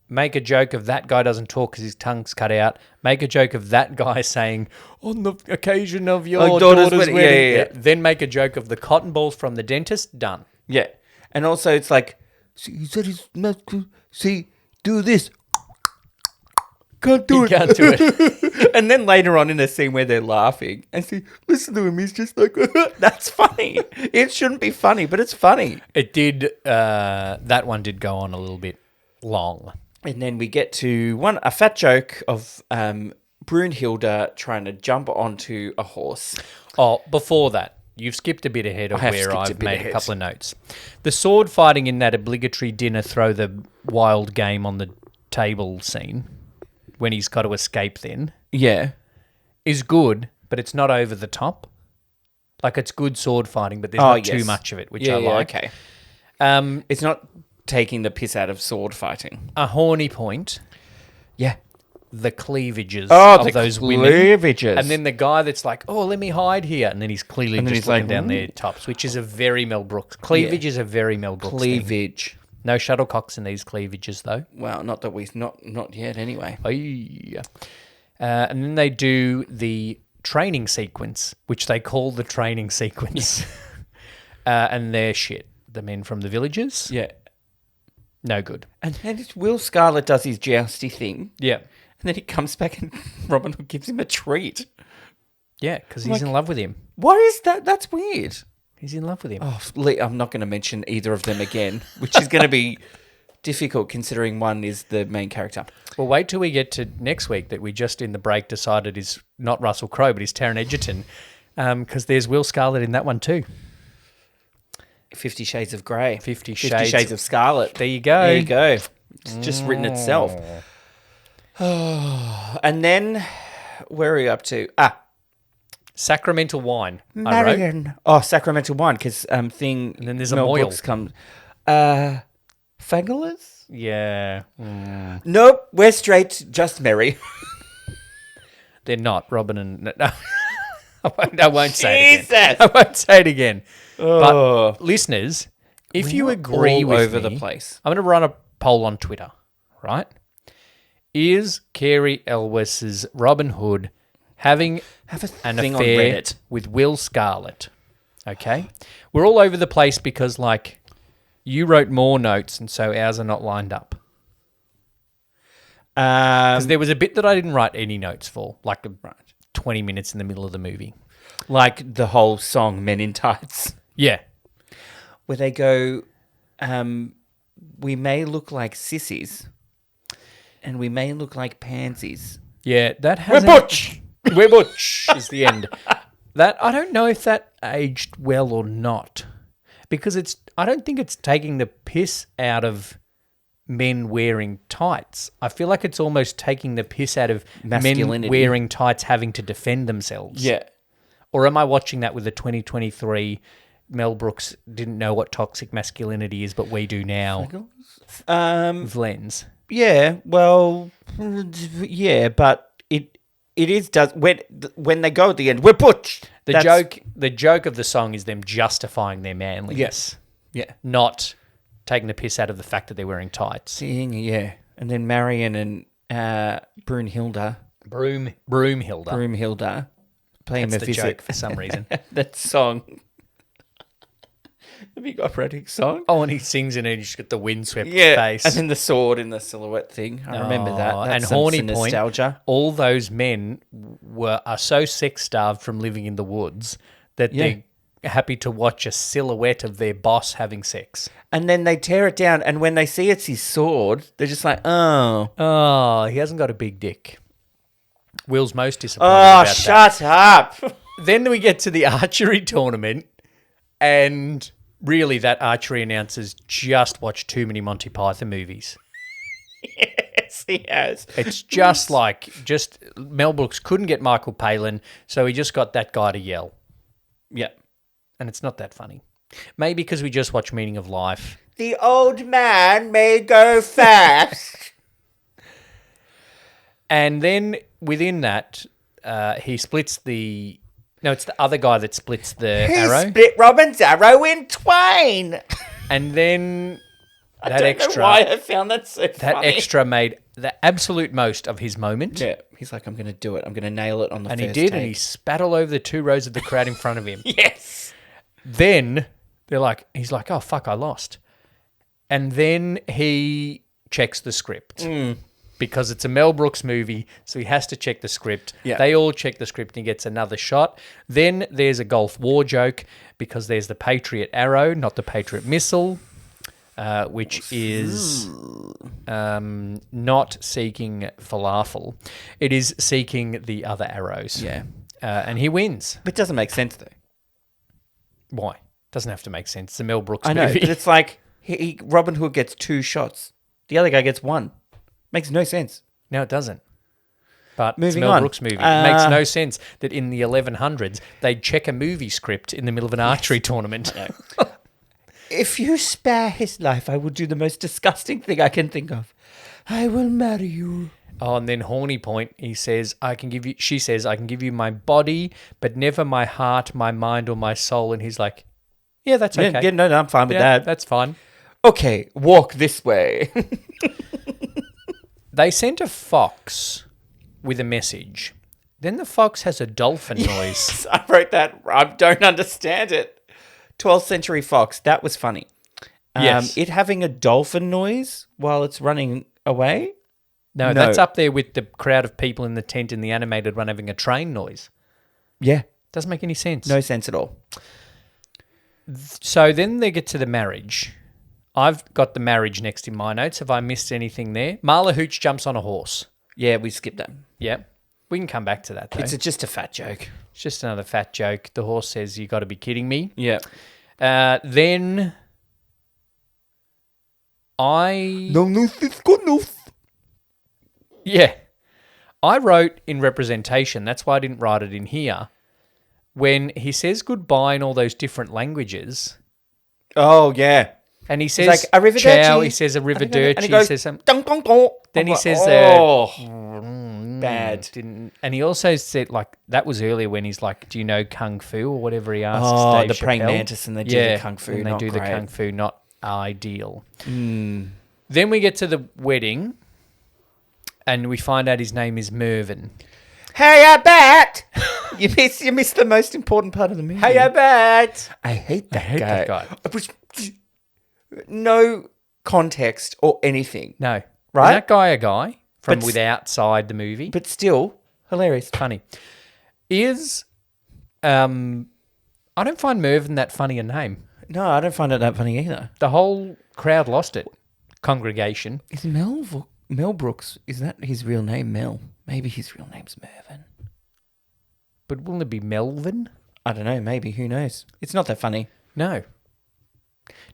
make a joke of that guy doesn't talk because his tongue's cut out. Make a joke of that guy saying, on the occasion of your daughter's wedding. Yeah. Then make a joke of the cotton balls from the dentist. Done. Yeah. And also it's like, see, he said his mouth could, see, do this. Can't do it. Can't do it. And then later on in the scene where they're laughing, and see, listen to him, he's just like, that's funny. It shouldn't be funny, but it's funny. It did, that one did go on a little bit long. And then we get to a fat joke of Brunhilde trying to jump onto a horse. Oh, before that, you've skipped a bit ahead of I have where skipped a I've bit made ahead. a couple of notes. The sword fighting in that obligatory dinner throw the wild game on the table scene, when he's got to escape then, Yeah. is good, but it's not over the top. Like, it's good sword fighting, but there's not too yes. much of it, which I like. Okay. It's It's not taking the piss out of sword fighting. a horny point. Yeah. the cleavages Oh, of the those women. cleavages. And then the guy that's like, oh, let me hide here. And then he's clearly And then just he's looking like, down their tops, which is a very Mel Brooks. Cleavage is a very Mel Brooks thing. Cleavage. No shuttlecocks in these cleavages, though. Well, not yet anyway. Aye. And then they do the training sequence, which they call the training sequence. And they're shit. The men from the villages. Yeah. No good. And then Will Scarlet does his jousty thing. Yeah. And then he comes back and Robin Hood gives him a treat. Yeah, because he's in love with him. What is that? That's weird. He's in love with him. Oh, I'm not going to mention either of them again, which is going to be difficult considering one is the main character. Well, wait till we get to next week that we just in the break decided is not Russell Crowe, but is Taron Egerton, because there's Will Scarlet in that one too. 50 Shades of Grey. 50 Shades of Scarlet. There you go. There you go. It's just written itself. And then, where are we up to? Sacramental Wine. I wrote. Marion. Oh, Sacramental Wine, because and then there's a Mel Moyle. Brooks comes. Fanglers? Yeah. Nope, we're straight, just merry. They're not. Robin and... No. I won't say it again. Jesus! I won't say it again. Oh. But listeners, if you We're agree all with over me, the place. I'm going to run a poll on Twitter, right? Is Carey Elwes's Robin Hood having an thing on affair Reddit. with Will Scarlet? Okay. We're all over the place because, like, you wrote more notes and so ours are not lined up. Because there was a bit that I didn't write any notes for, like 20 minutes in the middle of the movie. Like the whole song Men in Tights. Yeah. Where they go, we may look like sissies and we may look like pansies. Yeah, that We're has butch! We're butch is the end. That I don't know if that aged well or not. Because I don't think it's taking the piss out of men wearing tights. I feel like it's almost taking the piss out of Masculinity. men wearing tights having to defend themselves. Yeah. Or am I watching that with the 2023 Mel Brooks didn't know what toxic masculinity is, but we do now with lens? Yeah, well, yeah, but it does when they go at the end, we're butch. The joke of the song is them justifying their manliness. Yes. Yeah. Not taking the piss out of the fact that they're wearing tights. Yeah. And then Marion and Broomhilda playing That's a the visit. joke for some reason. That song. The big operatic song. Oh, and he sings in it, he's got the windswept Yeah, face. and then the sword in the silhouette thing. I remember that. That's and some Horny Point, nostalgia. all those men are so sex-starved from living in the woods that they're happy to watch a silhouette of their boss having sex. And then they tear it down, and when they see it's his sword, they're just like, oh. Oh, he hasn't got a big dick. Will's most disappointed Oh, about that. shut up. Then we get to the archery tournament, and really that archery announcer's just watched too many Monty Python movies. Yes, he has. It's just Mel Brooks couldn't get Michael Palin, so he just got that guy to yell. Yeah. And it's not that funny. Maybe because we just watched Meaning of Life. The old man may go fast. And then within that, he splits the... No, it's the other guy that splits the arrow. He split Robin's arrow in twain. And then I don't know why I found that so funny. That extra made the absolute most of his moment. Yeah, he's like, I'm going to do it. I'm going to nail it on the And first he did, take. and he spat all over the 2 rows of the crowd in front of him. Yes. Then he's like, oh, fuck, I lost. And then he checks the script. Because it's a Mel Brooks movie, so he has to check the script. Yeah. They all check the script and he gets another shot. Then there's a Gulf War joke because there's the Patriot arrow, not the Patriot missile, which is not seeking falafel. It is seeking the other arrows. Yeah. And he wins. But it doesn't make sense, though. Why? Doesn't have to make sense. It's a Mel Brooks I know, movie. but it's like Robin Hood gets 2 shots. The other guy gets 1. Makes no sense. No, it doesn't. But Moving it's a Mel on. Brooks movie. It makes no sense that in the 1100s they'd check a movie script in the middle of an archery tournament. If you spare his life, I will do the most disgusting thing I can think of. I will marry you. Oh, and then horny point, he says, she says, I can give you my body, but never my heart, my mind, or my soul. And he's like, yeah, that's okay. Yeah, no, I'm fine with Yeah, that. that's fine. Okay, walk this way. They sent a fox with a message. Then the fox has a dolphin noise. I wrote that. I don't understand it. 12th century fox. That was funny. Yes. It having a dolphin noise while it's running away? No, that's up there with the crowd of people in the tent in the animated one having a train noise. Yeah. Doesn't make any sense. No sense at all. So then they get to the marriage. I've got the marriage next in my notes. Have I missed anything there? Marla Hooch jumps on a horse. Yeah, we skipped that. Yep. We can come back to that, though. It's just a fat joke. It's just another fat joke. The horse says, you got to be kidding me. Yeah. Then No news is good news. Yeah. I wrote in representation. That's why I didn't write it in here. When he says goodbye in all those different languages. Oh, yeah. And he says, like, arrivederci. ciao, he says arrivederci. And he goes, says some, dun, dun, dun. then I'm he like, says, bad. and he also said, like, that was earlier when he's like, do you know Kung Fu or whatever he asks Dave the praying Chappelle. mantis and they do the Kung Fu. And they Not do the great. Kung Fu, not ideal. Then we get to the wedding and we find out his name is Mervyn. Hey, I bet. you missed the most important part of the movie. Hey, I bet. I hate that that guy. guy. No context or anything. No. Right? Is that guy a guy from But- with outside the movie? But still, hilarious. Funny. I don't find Mervyn that funny a name. No, I don't find it that funny either. The whole crowd lost it. Congregation. Is Mel Brooks, is that his real name, Mel? Maybe his real name's Mervyn. But wouldn't it be Melvin? I don't know, maybe. Who knows? It's not that funny. No.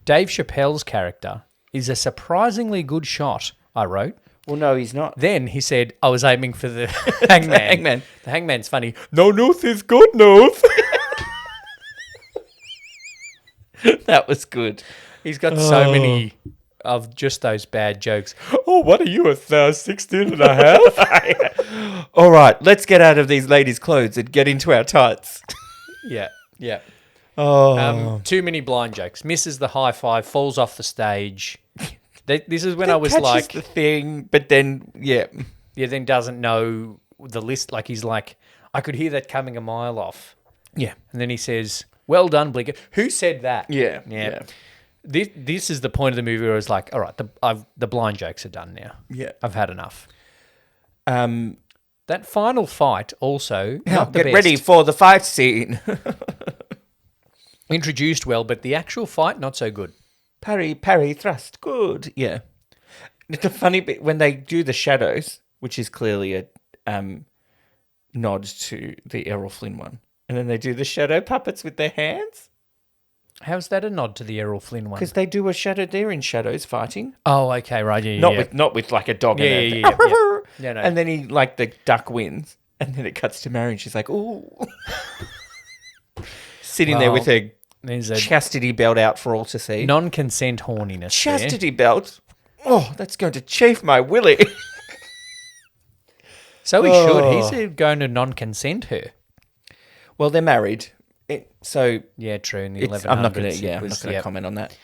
Dave Chappelle's character is a surprisingly good shot, I wrote. Well, no, he's not. Then he said, I was aiming for the hangman. Hangman. The hangman's funny. No news is good news. That was good. He's got so many of just those bad jokes. Oh, what are you, a 16 and a half? All right, let's get out of these ladies' clothes and get into our tights. Yeah. Oh. Too many blind jokes. Misses the high five, falls off the stage. This is when I was catches like, the thing, but then, then doesn't know the list. Like, he's like, I could hear that coming a mile off. Yeah. And then he says, well done, Blinker. Who said that? Yeah. This is the point of the movie where I was like, all right, the blind jokes are done now. Yeah. I've had enough. That final fight also, not the Get best. ready for the fight scene. Introduced well, but the actual fight, not so good. Parry, thrust. Good. Yeah. The funny bit, when they do the shadows, which is clearly a nod to the Errol Flynn one, and then they do the shadow puppets with their hands. How's that a nod to the Errol Flynn one? Because they do a shadow, they're in shadows fighting. Oh, okay, right, yeah, Not with like a dog Yeah, and yeah. Yeah, no. And then he, like, the duck wins. And then it cuts to Mary and she's like, ooh. Sitting there with her There's a chastity belt out for all to see. non-consent horniness there. Chastity belt? Oh, that's going to chafe my willy. So he should. He's going to non-consent her. Well, they're married. So Yeah, true. In the it's, 1100s. I'm not going to comment on that.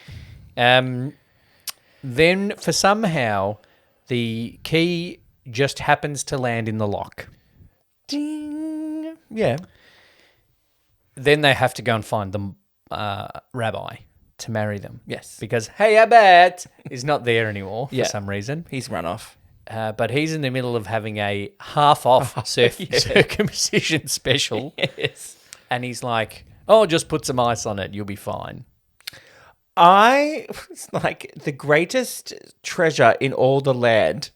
Then, for somehow, the key just happens to land in the lock. Ding. Yeah. Then they have to go and find the rabbi to marry them. Yes. Because, hey, I bet, is not there anymore for Yeah. some reason. He's run off. But he's in the middle of having a half-off circumcision special. Yes. And he's like, oh, just put some ice on it. You'll be fine. It's like the greatest treasure in all the land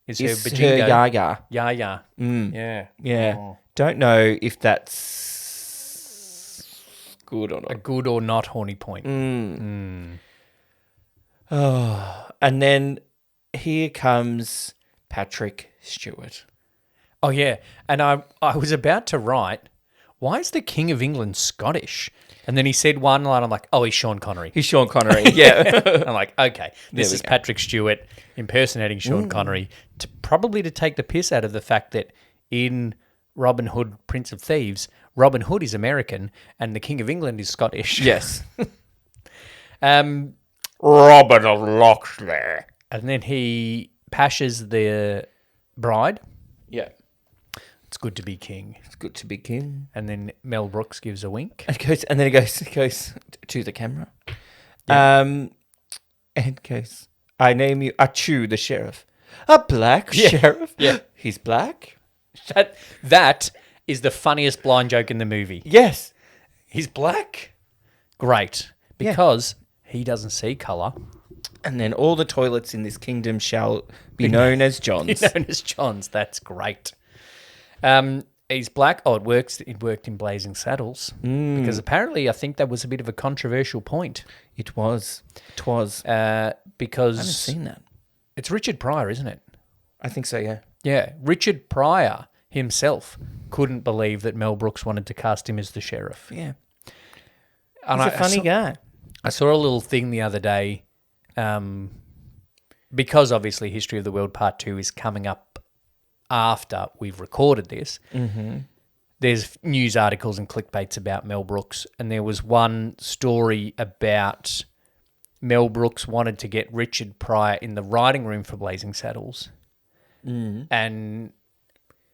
Is is her her bajingo. Yaga. Yeah. Yeah. Yeah. Oh. Don't know if that's good or A not. good or not horny point. Oh, and then here comes Patrick Stewart. Oh, yeah. And I was about to write, why is the King of England Scottish? And then he said one line. I'm like, oh, he's Sean Connery. He's Sean Connery. Yeah. I'm like, okay, this is Patrick Stewart impersonating Sean Connery probably to take the piss out of the fact that in Robin Hood, Prince of Thieves, Robin Hood is American and the King of England is Scottish. Yes. Robin of Locksley. And then he pashes the bride. Yeah. It's good to be king. It's good to be king. And then Mel Brooks gives a wink. And then it goes to the camera. Yeah. And goes, I name you Achu the sheriff. A black sheriff? Yeah. He's black? That is the funniest blind joke in the movie. Yes. He's black? Great. Because he doesn't see colour. And then all the toilets in this kingdom shall be known as John's. Known as John's. That's great. He's black. Oh, it worked in Blazing Saddles. Because apparently I think that was a bit of a controversial point. It was. Because... I haven't seen that. It's Richard Pryor, isn't it? I think so, yeah. Yeah. Richard Pryor himself couldn't believe that Mel Brooks wanted to cast him as the sheriff. Yeah. And He's a funny guy. I saw a little thing the other day, because obviously History of the World Part 2 is coming up after we've recorded this. Mm-hmm. There's news articles and clickbaits about Mel Brooks, and there was one story about Mel Brooks wanted to get Richard Pryor in the writing room for Blazing Saddles, and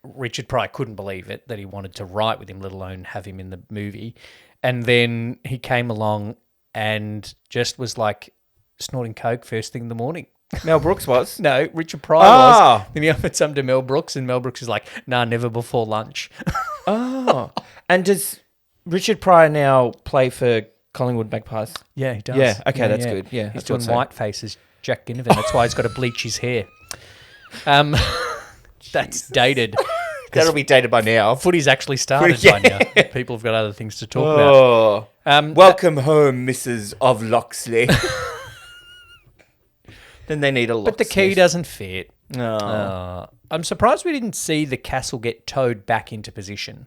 Richard Pryor couldn't believe it, that he wanted to write with him, let alone have him in the movie. And then he came along and just was like snorting coke first thing in the morning. Mel Brooks was? No, Richard Pryor was. Then he offered some to Mel Brooks, and Mel Brooks is like, nah, never before lunch. And does Richard Pryor now play for Collingwood Magpies? Yeah, he does. Yeah, okay, that's good. Yeah, he's doing white faces, Jack Ginnivan. That's why he's got to bleach his hair. That's dated. That'll be dated by now. Footy's actually started by now. People have got other things to talk about. Welcome home, Mrs. of Locksley. Then they need a locksmith. But the key doesn't fit. No. I'm surprised we didn't see the castle get towed back into position.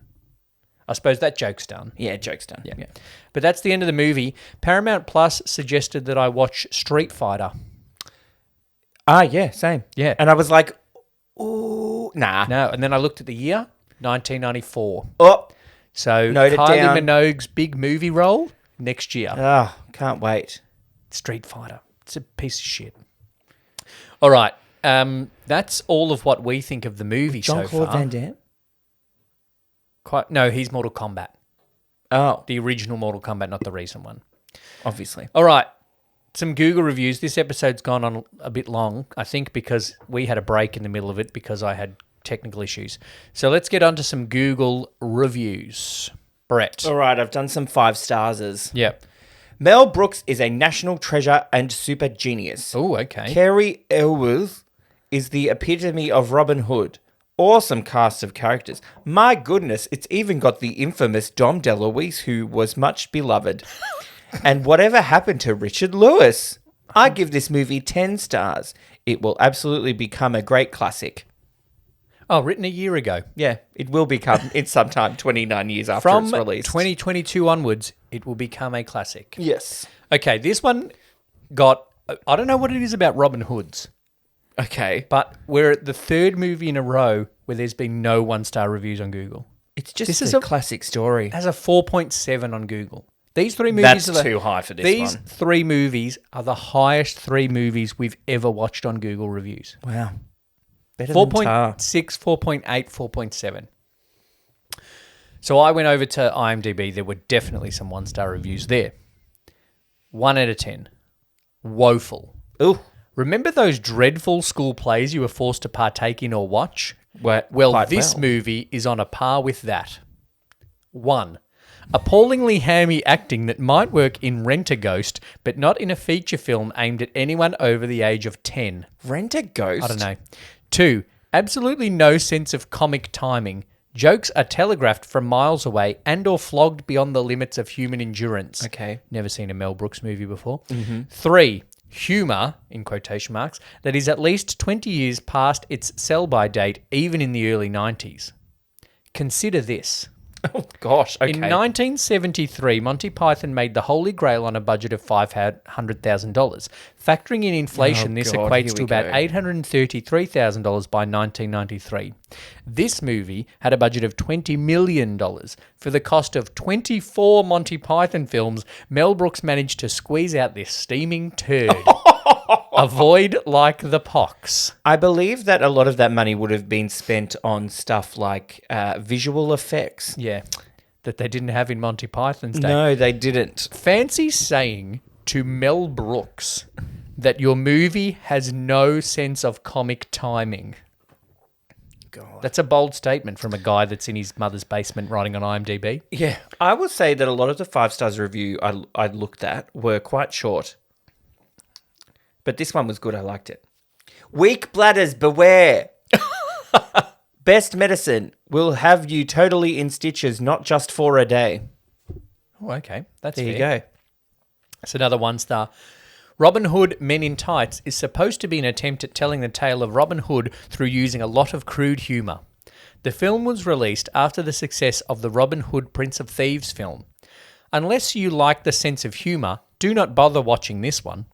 I suppose that joke's done. Yeah, joke's done. Yeah. But that's the end of the movie. Paramount Plus suggested that I watch Street Fighter. Yeah, same. Yeah. And I was like, ooh, nah. No, and then I looked at the year, 1994. Oh. So Note it Kylie down. Minogue's big movie role next year. Oh, can't wait. Street Fighter. It's a piece of shit. All right. That's all of what we think of the movie so far. Jean-Claude Van Damme? No, he's Mortal Kombat. Oh. The original Mortal Kombat, not the recent one. Obviously. All right. Some Google reviews. This episode's gone on a bit long, I think, because we had a break in the middle of it because I had technical issues. So let's get on to some Google reviews. Brett. All right, I've done some 5 stars. Yep. Mel Brooks is a national treasure and super genius. Oh, okay. Carrie Elwes is the epitome of Robin Hood. Awesome cast of characters. My goodness, it's even got the infamous Dom DeLuise, who was much beloved. And whatever happened to Richard Lewis? I give this movie 10 stars. It will absolutely become a great classic. Oh, written a year ago. Yeah, it will become. It's sometime 29 years after From it's released. 2022 onwards, it will become a classic. Yes. Okay, this one got... I don't know what it is about Robin Hoods, Okay. but we're at the third movie in a row where there's been no one-star reviews on Google. It's just This a is a- classic story. It has a 4.7 on Google. These 3 movies That's too high for this These one. 3 movies are the highest 3 movies we've ever watched on Google reviews. Wow. Better than Tar. 4.6, 4.8, 4.7. So I went over to IMDb. There were definitely some one-star reviews there. 1 out of 10. Woeful. Ooh. Remember those dreadful school plays you were forced to partake in or watch? Well, This movie is on a par with that. 1. Appallingly hammy acting that might work in Rent-A-Ghost, but not in a feature film aimed at anyone over the age of 10. Rent-A-Ghost? I don't know. 2. Absolutely no sense of comic timing. Jokes are telegraphed from miles away and or flogged beyond the limits of human endurance. Okay. Never seen a Mel Brooks movie before. 3. Humour, in quotation marks, that is at least 20 years past its sell-by date, even in the early 90s. Consider this. Oh, gosh. Okay. In 1973, Monty Python made The Holy Grail on a budget of $500,000. Factoring in inflation, Oh, this God, equates here to we about go. $833,000 by 1993. This movie had a budget of $20 million. For the cost of 24 Monty Python films, Mel Brooks managed to squeeze out this steaming turd. Avoid like the pox. I believe that a lot of that money would have been spent on stuff like visual effects. Yeah, that they didn't have in Monty Python's day. No, they didn't. Fancy saying to Mel Brooks that your movie has no sense of comic timing. God. That's a bold statement from a guy that's in his mother's basement writing on IMDb. Yeah, I will say that a lot of the 5 stars review I looked at were quite short. But this one was good. I liked it. Weak bladders, beware. Best medicine will have you totally in stitches, not just for a day. Oh, okay. That's There fair. you go. It's another 1-star. Robin Hood Men in Tights is supposed to be an attempt at telling the tale of Robin Hood through using a lot of crude humour. The film was released after the success of the Robin Hood Prince of Thieves film. Unless you like the sense of humour, do not bother watching this one.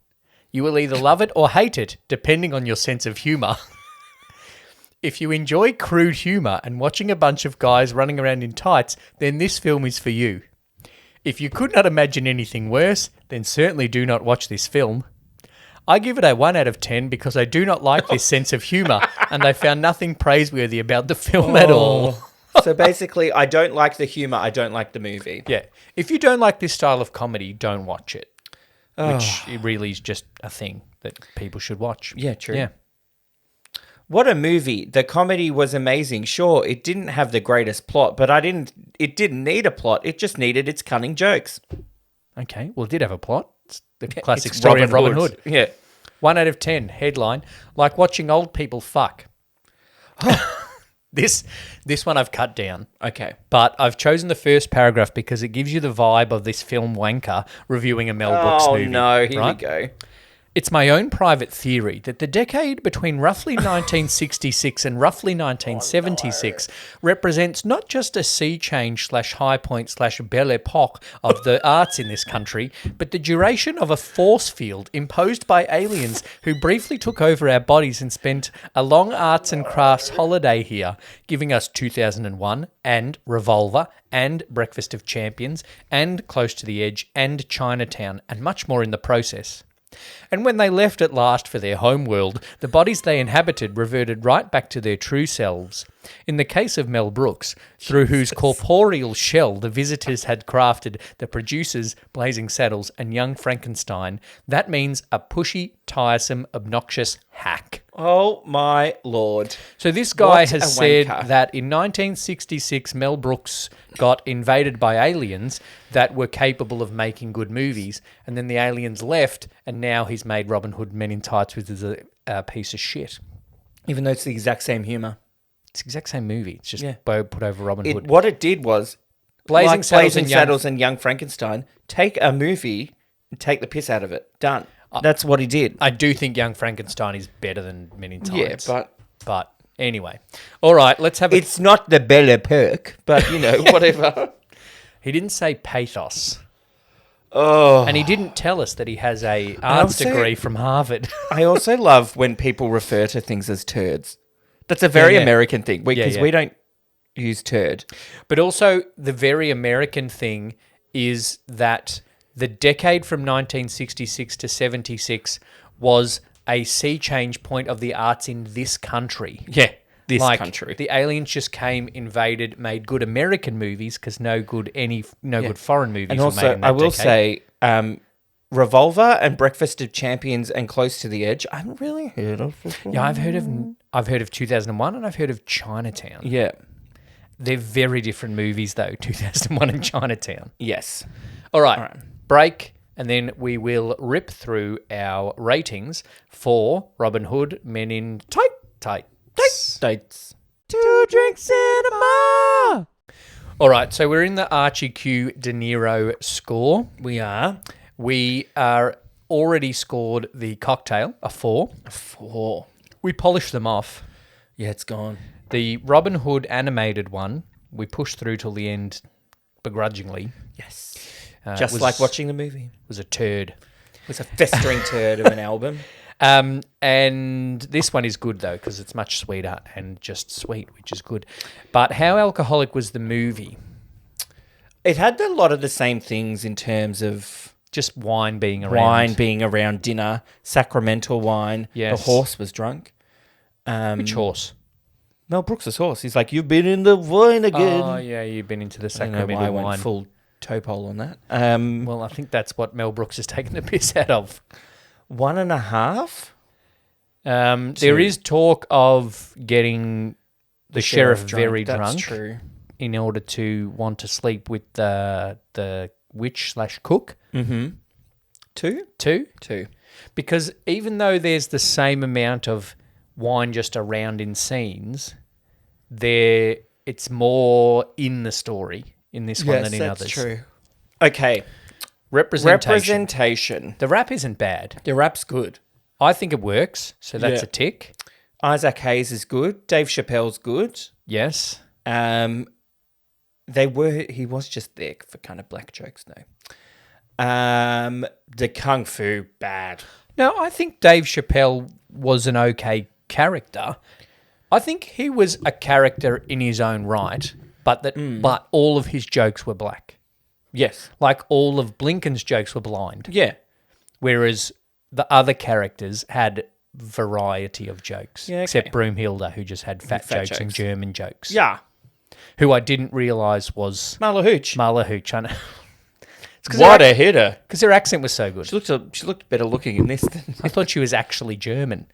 You will either love it or hate it, depending on your sense of humour. If you enjoy crude humour and watching a bunch of guys running around in tights, then this film is for you. If you could not imagine anything worse, then certainly do not watch this film. I give it a 1 out of 10 because I do not like this sense of humour, and I found nothing praiseworthy about the film at all. So basically, I don't like the humour. I don't like the movie. Yeah. If you don't like this style of comedy, don't watch it. Which it really is just a thing that people should watch. Yeah, true. Yeah. What a movie. The comedy was amazing. Sure, it didn't have the greatest plot, but it didn't need a plot. It just needed its cunning jokes. Okay. Well, it did have a plot. It's the classic story of Robin Hood. Yeah. 1 out of 10. Headline: like watching old people fuck. This one I've cut down. Okay. But I've chosen the first paragraph because it gives you the vibe of this film wanker reviewing a Mel Brooks movie. Oh, no. Here right? we go. It's my own private theory that the decade between roughly 1966 and roughly 1976 represents not just a sea change / high point / belle epoque of the arts in this country, but the duration of a force field imposed by aliens who briefly took over our bodies and spent a long arts and crafts holiday here, giving us 2001 and Revolver and Breakfast of Champions and Close to the Edge and Chinatown and much more in the process. And when they left at last for their home world, the bodies they inhabited reverted right back to their true selves. In the case of Mel Brooks, through whose corporeal shell the visitors had crafted the producers, Blazing Saddles, and Young Frankenstein, that means a pushy, tiresome, obnoxious hack. Oh, my Lord. So this guy What has a said wanker. that in 1966, Mel Brooks got invaded by aliens that were capable of making good movies, and then the aliens left, and now he's made Robin Hood Men in Tights, which is a piece of shit. Even though it's the exact same humour. It's the exact same movie. It's just Yeah. put over Robin Hood. What it did was, Blazing Saddles Blazing and Young- Saddles and Young Frankenstein, take a movie and take the piss out of it. Done. That's what he did. I do think Young Frankenstein is better than Men in Tights. Yeah, But anyway. All right, let's have it's not the Belle Epoque, but, you know, whatever. He didn't say pathos. Oh. And he didn't tell us that he has a arts also- degree from Harvard. I also love when people refer to things as turds. That's a very Yeah. American thing because Yeah. we don't use turd. But also, the very American thing is that the decade from 1966 to 76 was a sea change point of the arts in this country. Yeah, this Like, country. the aliens just came, invaded, made good American movies because no good foreign movies And were also, made in that I will decade. say, Revolver and Breakfast of Champions and Close to the Edge, I haven't really heard of before. Yeah, I've heard of 2001 and I've heard of Chinatown. Yeah. They're very different movies though, 2001 and Chinatown. Yes. All right, break, and then we will rip through our ratings for Robin Hood Men in Tights. Dates. 2 drinks cinema. All right, so we're in the Archie Q De Niro score. We are. We are already scored the cocktail, a 4. 4. We polished them off. Yeah, it's gone. The Robin Hood animated one we pushed through till the end begrudgingly. Yes. It Just was- like watching the movie. It was a turd. It was a festering turd of an album. And this one is good, though, because it's much sweeter and just sweet, which is good. But how alcoholic was the movie? It had a lot of the same things in terms of Just wine being around. wine being around dinner, sacramental wine. Yes. The horse was drunk. Which horse? Mel Brooks' horse. He's like, you've been in the wine again. Oh, yeah, you've been into the I don't know why sacramental I went wine. full topole on that. Well, I think that's what Mel Brooks is taking the piss out of. 1.5? There is talk of getting the sheriff very That's drunk true. in order to want to sleep with the witch/cook Mm-hmm. Two? too. Because even though there's the same amount of wine just around in scenes, it's more in the story in this one than in others. true. Okay. Representation. The rap isn't bad. The rap's good. I think it works, so that's Yeah. a tick. Isaac Hayes is good. Dave Chappelle's good. Yes. He was just there for kind of black jokes though. The Kung Fu, bad. No, I think Dave Chappelle was an okay character. I think he was a character in his own right, but all of his jokes were black. Yes. Like all of Blinken's jokes were blind, Yeah. whereas the other characters had variety of jokes, Yeah, okay. except Broomhilda, who just had fat jokes and jokes. German jokes. Yeah. Who I didn't realise was Marla Hooch. Marla Hooch. I know. What a hitter. Because her accent was so good. She looked better looking in this than... I thought she was actually German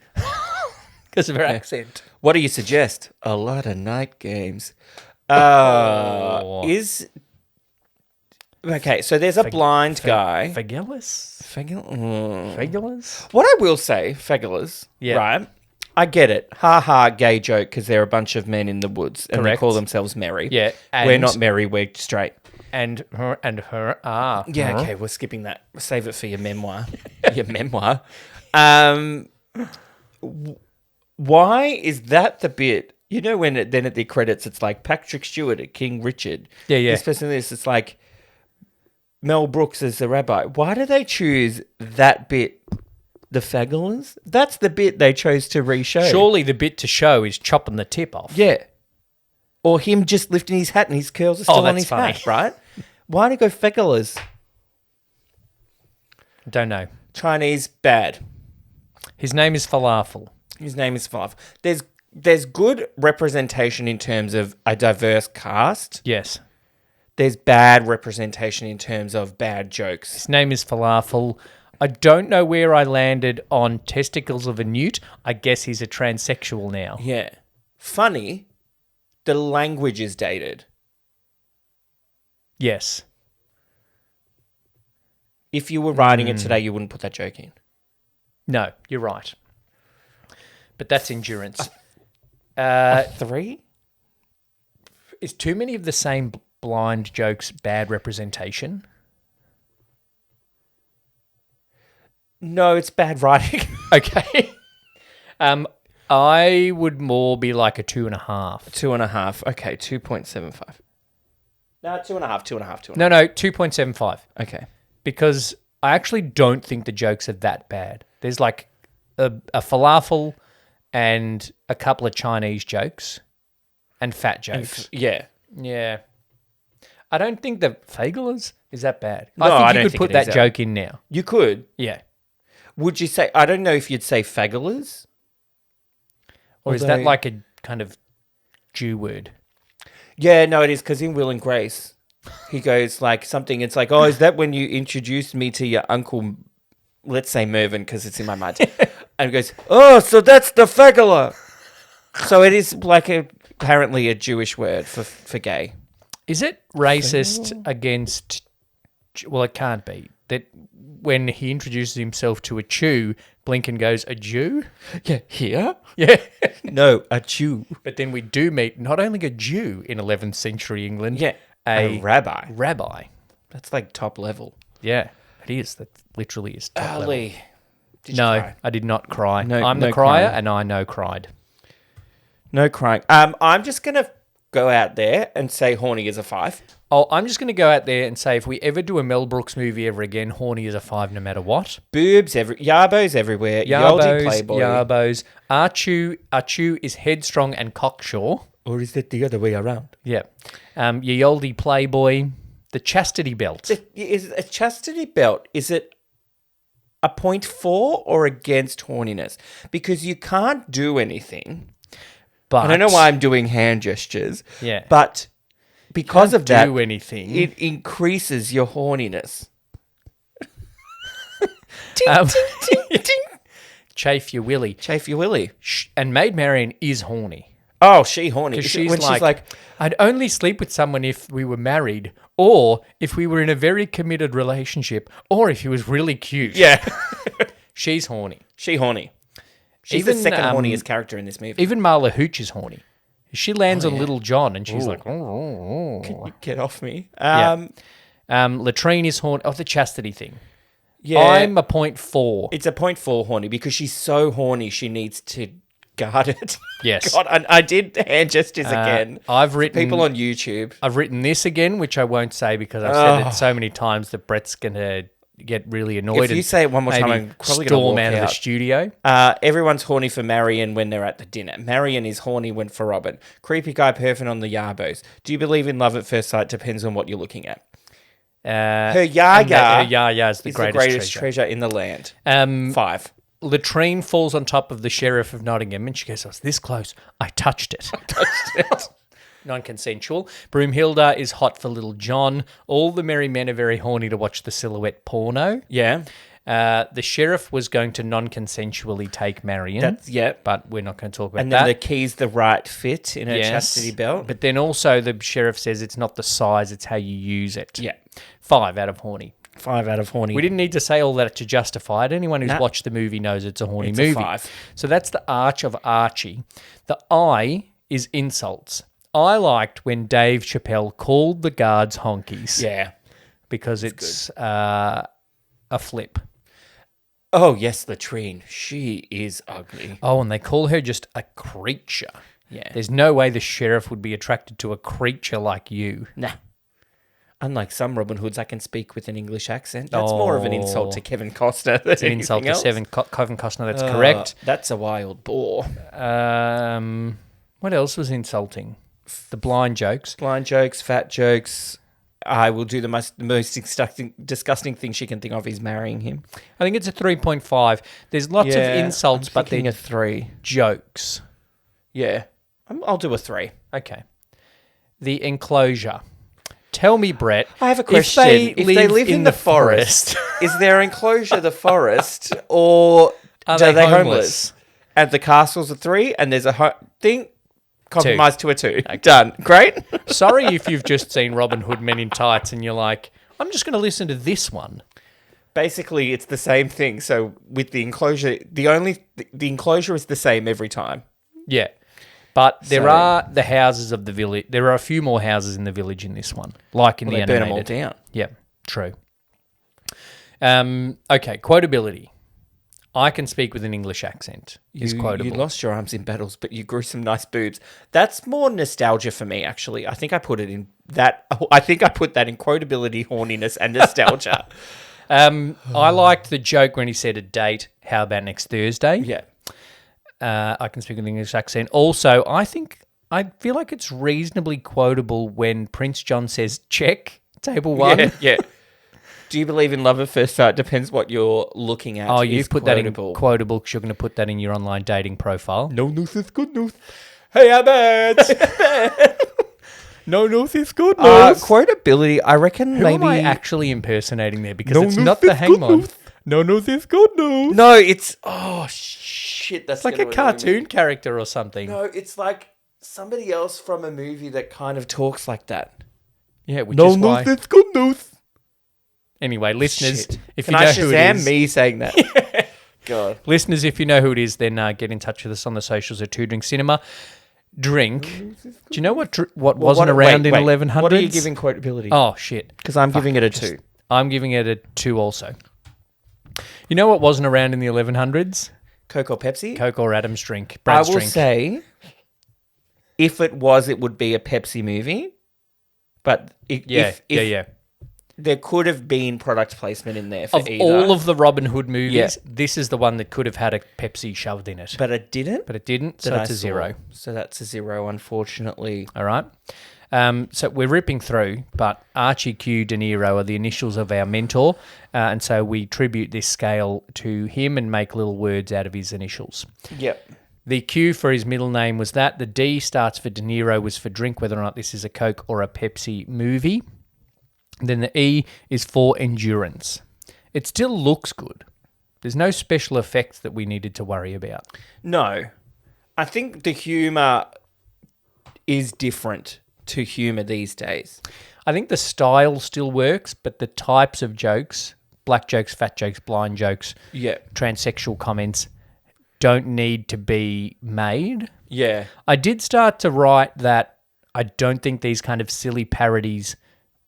because of her accent. What do you suggest? A lot of night games. Okay, so there's a blind guy. Fagelis? Fagelas. Fagelis? What I will say, Fagelas, Yeah. right? I get it. Ha ha, gay joke, because they're a bunch of men in the woods and they Correct. call themselves merry. Yeah, we're and- not merry, we're straight. And her are. Yeah, Huh? okay, we're skipping that. Save it for your memoir. Your memoir. Why is that the bit? You know, when then at the credits, it's like Patrick Stewart at King Richard. Yeah, yeah. This person, it's like Mel Brooks as the rabbi. Why do they choose that bit? The Fagelas? That's the bit they chose to re-show. Surely the bit to show is chopping the tip off. Yeah. Or him just lifting his hat and his curls are still on that's his funny. hat, right? Why do you go Fagelas? Don't know. Chinese, bad. His name is Falafel. His name is Five. There's good representation in terms of a diverse cast. Yes. There's bad representation in terms of bad jokes. His name is Falafel. I don't know where I landed on testicles of a newt. I guess he's a transsexual now. Yeah. Funny, the language is dated. Yes. If you were writing it today, you wouldn't put that joke in. No, you're right. But that's endurance. 3? Is too many of the same blind jokes bad representation? No, it's bad writing. Okay. I would more be like a 2.5. 2.5. Okay, 2.75. No, 2.5. No, 2.75. Okay. Because I actually don't think the jokes are that bad. There's like a falafel and a couple of Chinese jokes and fat jokes. Yeah. Yeah. I don't think the Fagelas is that bad. No, I think I you don't could think put it that is joke in now. You could. Yeah. Would you say, I don't know if you'd say Fagelas. Or is that Although- like a kind of Jew word? Yeah, no, it is, because in Will and Grace, he goes like something, it's like, oh, is that when you introduced me to your uncle, let's say Mervyn, because it's in my mind. And he goes, oh, so that's the Fagala. So it is like apparently a Jewish word for gay. Is it racist against... Well, it can't be. That when he introduces himself to a Chew, Blinken goes, a Jew? Yeah, here? Yeah. No, a Jew. But then we do meet not only a Jew in 11th century England, Yeah, a rabbi. rabbi. That's like top level. Yeah, it is. That literally is top level. Ali, did you No, cry? I did not cry. No- I'm no the crier, crying. and I know cried. No crying. I'm just gonna go out there and say horny is a 5. Oh, I'm just going to go out there and say if we ever do a Mel Brooks movie ever again, horny is a 5 no matter what. Boobs, yarbos everywhere. Yoldy Playboy. Yarbos. Archu is headstrong and cocksure. Or is it the other way around? Yeah. Yoldy Playboy. The chastity belt. Is a chastity belt, is it a 0.4 or against horniness? Because you can't do anything. But I don't know why I'm doing hand gestures. Yeah. But because of that, do anything. it increases your horniness. Chafe your willy. Chafe your willy. And Maid Marian is horny. Oh, she horny. Because she's like, I'd only sleep with someone if we were married, or if we were in a very committed relationship, or if he was really cute. Yeah. She's horny. She horny. She's the second horniest character in this movie. Even Marla Hooch is horny. She lands on Little John, and she's like, oh. Can you get off me? Latrine is horny. Oh, the chastity thing. Yeah. I'm a 0.4. It's a 0.4 horny because she's so horny she needs to guard it. Yes. God, I did hand gestures again. I've written people on YouTube. I've written this again, which I won't say because I've said it so many times that Brett's going to get really annoyed. If you say it one more time, I'm probably going to storm walk out of the out. studio. Everyone's horny for Marion when they're at the dinner. Marion is horny when for Robin. Creepy guy perfect on the Yarbos. Do you believe in love at first sight? Depends on what you're looking at. Her yaya is the is greatest treasure in the land. 5. Latrine falls on top of the Sheriff of Nottingham and she goes, I was this close. I touched it. Non-consensual. Broomhilda is hot for Little John. All the merry men are very horny to watch the silhouette porno. Yeah. The Sheriff was going to non-consensually take Marion. But we're not going to talk about that. And then the key's the right fit in her chastity belt. But then also the Sheriff says it's not the size, it's how you use it. Yeah. 5 out of horny. 5 out of horny. We didn't need to say all that to justify it. Anyone who's watched the movie knows it's a horny movie. It's a 5. So that's the arch of Archie. The I is insults. I liked when Dave Chappelle called the guards honkies. Yeah. Because it's a flip. Oh, yes, Latrine. She is ugly. Oh, and they call her just a creature. Yeah. There's no way the Sheriff would be attracted to a creature like you. Nah. Unlike some Robin Hoods, I can speak with an English accent. That's more of an insult to Kevin Costner than It's an insult to Kevin Costner, that's correct. That's a wild boar. What else was insulting? The blind jokes. Blind jokes, fat jokes. I will do the most disgusting thing she can think of is marrying him. I think it's a 3.5. There's lots of insults, but they're a 3. jokes. Yeah. I'll do a 3. Okay. The enclosure. Tell me, Brett. I have a question. If they live in the forest, is their enclosure the forest, or are they homeless? And the castle's a 3, and there's a thing. Compromise to a 2. Okay. Done. Great. Sorry if you've just seen Robin Hood Men in Tights and you're like, I'm just going to listen to this one. Basically, it's the same thing. So with the enclosure, the enclosure is the same every time. Yeah. But there are the houses of the village. There are a few more houses in the village in this one, like in the animated. Burn them all down. Yeah, true. Okay, quotability. I can speak with an English accent. Is quotable. You lost your arms in battles, but you grew some nice boobs. That's more nostalgia for me, actually. I think I put it in that. I think I put that in quotability, horniness, and nostalgia. I liked the joke when he said a date. How about next Thursday? Yeah. I can speak with an English accent. Also, I feel like it's reasonably quotable when Prince John says, check, table 1. Yeah. Do you believe in love at first sight? Depends what you're looking at. Oh, you've put that in quotable because you're going to put that in your online dating profile. No news is good news. Hey, how bad? No news is good news. Quotability, I reckon Who maybe... am I actually impersonating there? Because it's not the hangman. No news is good news. No, it's... Oh, shit. That's like a cartoon character or something. No, it's like somebody else from a movie that kind of talks like that. Yeah, which is why... No news is good news. Anyway, listeners, if Can you know I who it Shazam is... me saying that? God. Listeners, if you know who it is, then get in touch with us on the socials at 2 Drink Cinema. Drink. Do you know what wasn't around in 1100s? What are you giving quotability? Oh, shit. Because I'm giving it a 2. I'm giving it a 2 also. You know what wasn't around in the 1100s? Coke or Pepsi? Coke or Adam's drink. Brad's I will drink. say if it was, it would be a Pepsi movie. But if there could have been product placement in there for Of either. all of the Robin Hood movies, Yeah. this is the one that could have had a Pepsi shoved in it. But it didn't? But it didn't, so that it's I a 0. saw. So that's a 0, unfortunately. All right. So we're ripping through, but Archie, Q, De Niro are the initials of our mentor, and so we tribute this scale to him and make little words out of his initials. Yep. The Q for his middle name was that. The D starts for De Niro, was for drink, whether or not this is a Coke or a Pepsi movie. Then the E is for endurance. It still looks good. There's no special effects that we needed to worry about. No. I think the humour is different to humour these days. I think the style still works, but the types of jokes, black jokes, fat jokes, blind jokes, Yeah. transsexual comments, don't need to be made. Yeah. I did start to write that I don't think these kind of silly parodies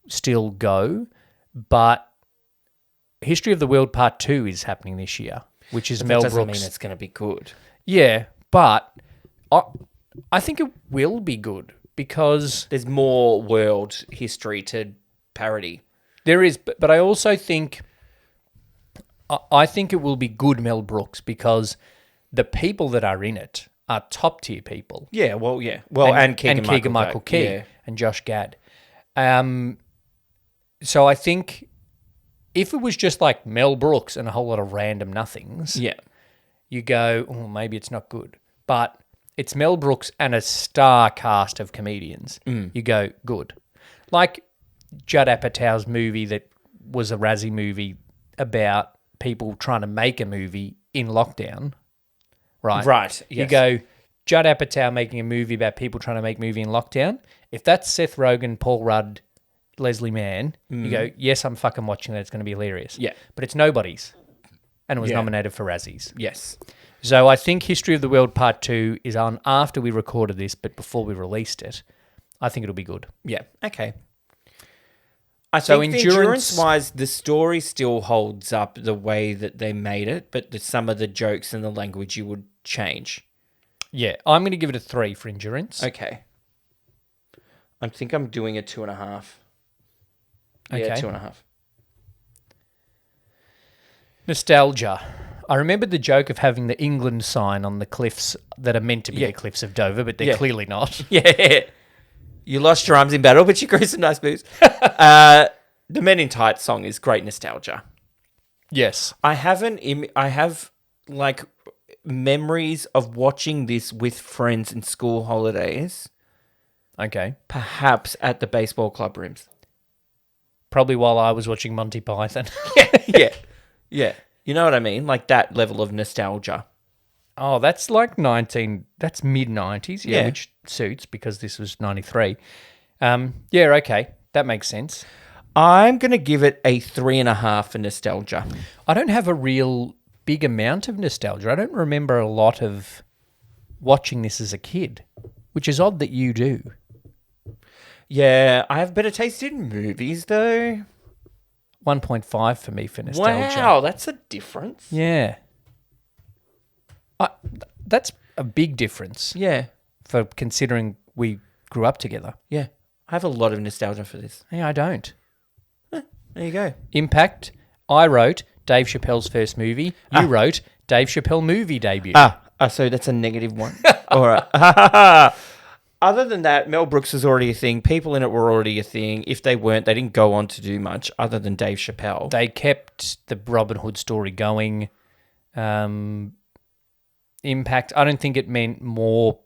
still go, but History of the World Part 2 is happening this year, which is Mel That doesn't Brooks. mean it's going to be good. Yeah, but I think it will be good because There's more world history to parody. there is, but I also think I think it will be good Mel Brooks because the people that are in it are top tier people. Yeah, well, yeah. Well, and Keegan-Michael Key Yeah. and Josh Gad. So I think if it was just like Mel Brooks and a whole lot of random nothings, Yeah. you go, oh, maybe it's not good. But it's Mel Brooks and a star cast of comedians. You go, good. Like Judd Apatow's movie that was a Razzie movie about people trying to make a movie in lockdown, right? Right, You yes. go, Judd Apatow making a movie about people trying to make a movie in lockdown. If that's Seth Rogen, Paul Rudd, Leslie Mann, you go, yes, I'm fucking watching that. It's going to be hilarious. Yeah. But it's nobody's. And it was Yeah. nominated for Razzies. Yes. So I think History of the World Part 2 is on after we recorded this, but before we released it. I think it'll be good. Yeah. Okay. I So think endurance-wise, the story still holds up the way that they made it, but some of the jokes and the language you would change. Yeah, I'm going to give it a 3 for endurance. Okay. I think I'm doing a 2.5. Yeah, Okay. 2.5. Nostalgia. I remember the joke of having the England sign on the cliffs that are meant to be Yeah. the cliffs of Dover, but they're Yeah. clearly not. Yeah. You lost your arms in battle, but you grew some nice moves. The Men in Tights song is great nostalgia. Yes. I have like memories of watching this with friends in school holidays, Okay. perhaps at the baseball club rooms. Probably while I was watching Monty Python. Yeah. Yeah. You know what I mean? Like that level of nostalgia. Oh, that's like that's mid-90s, yeah, Yeah. which suits because this was 93. Yeah, okay. That makes sense. I'm going to give it a 3.5 for nostalgia. I don't have a real big amount of nostalgia. I don't remember a lot of watching this as a kid, which is odd that you do. Yeah, I have better taste in movies though. 1.5 for me for nostalgia. Wow, that's a difference. Yeah. That's a big difference Yeah. for considering we grew up together. Yeah. I have a lot of nostalgia for this. Yeah, I don't. There you go. Impact. I wrote Dave Chappelle's first movie. You wrote Dave Chappelle movie debut. So that's a -1. All right. Other than that, Mel Brooks was already a thing. People in it were already a thing. If they weren't, they didn't go on to do much other than Dave Chappelle. They kept the Robin Hood story going. Impact. I don't think it meant more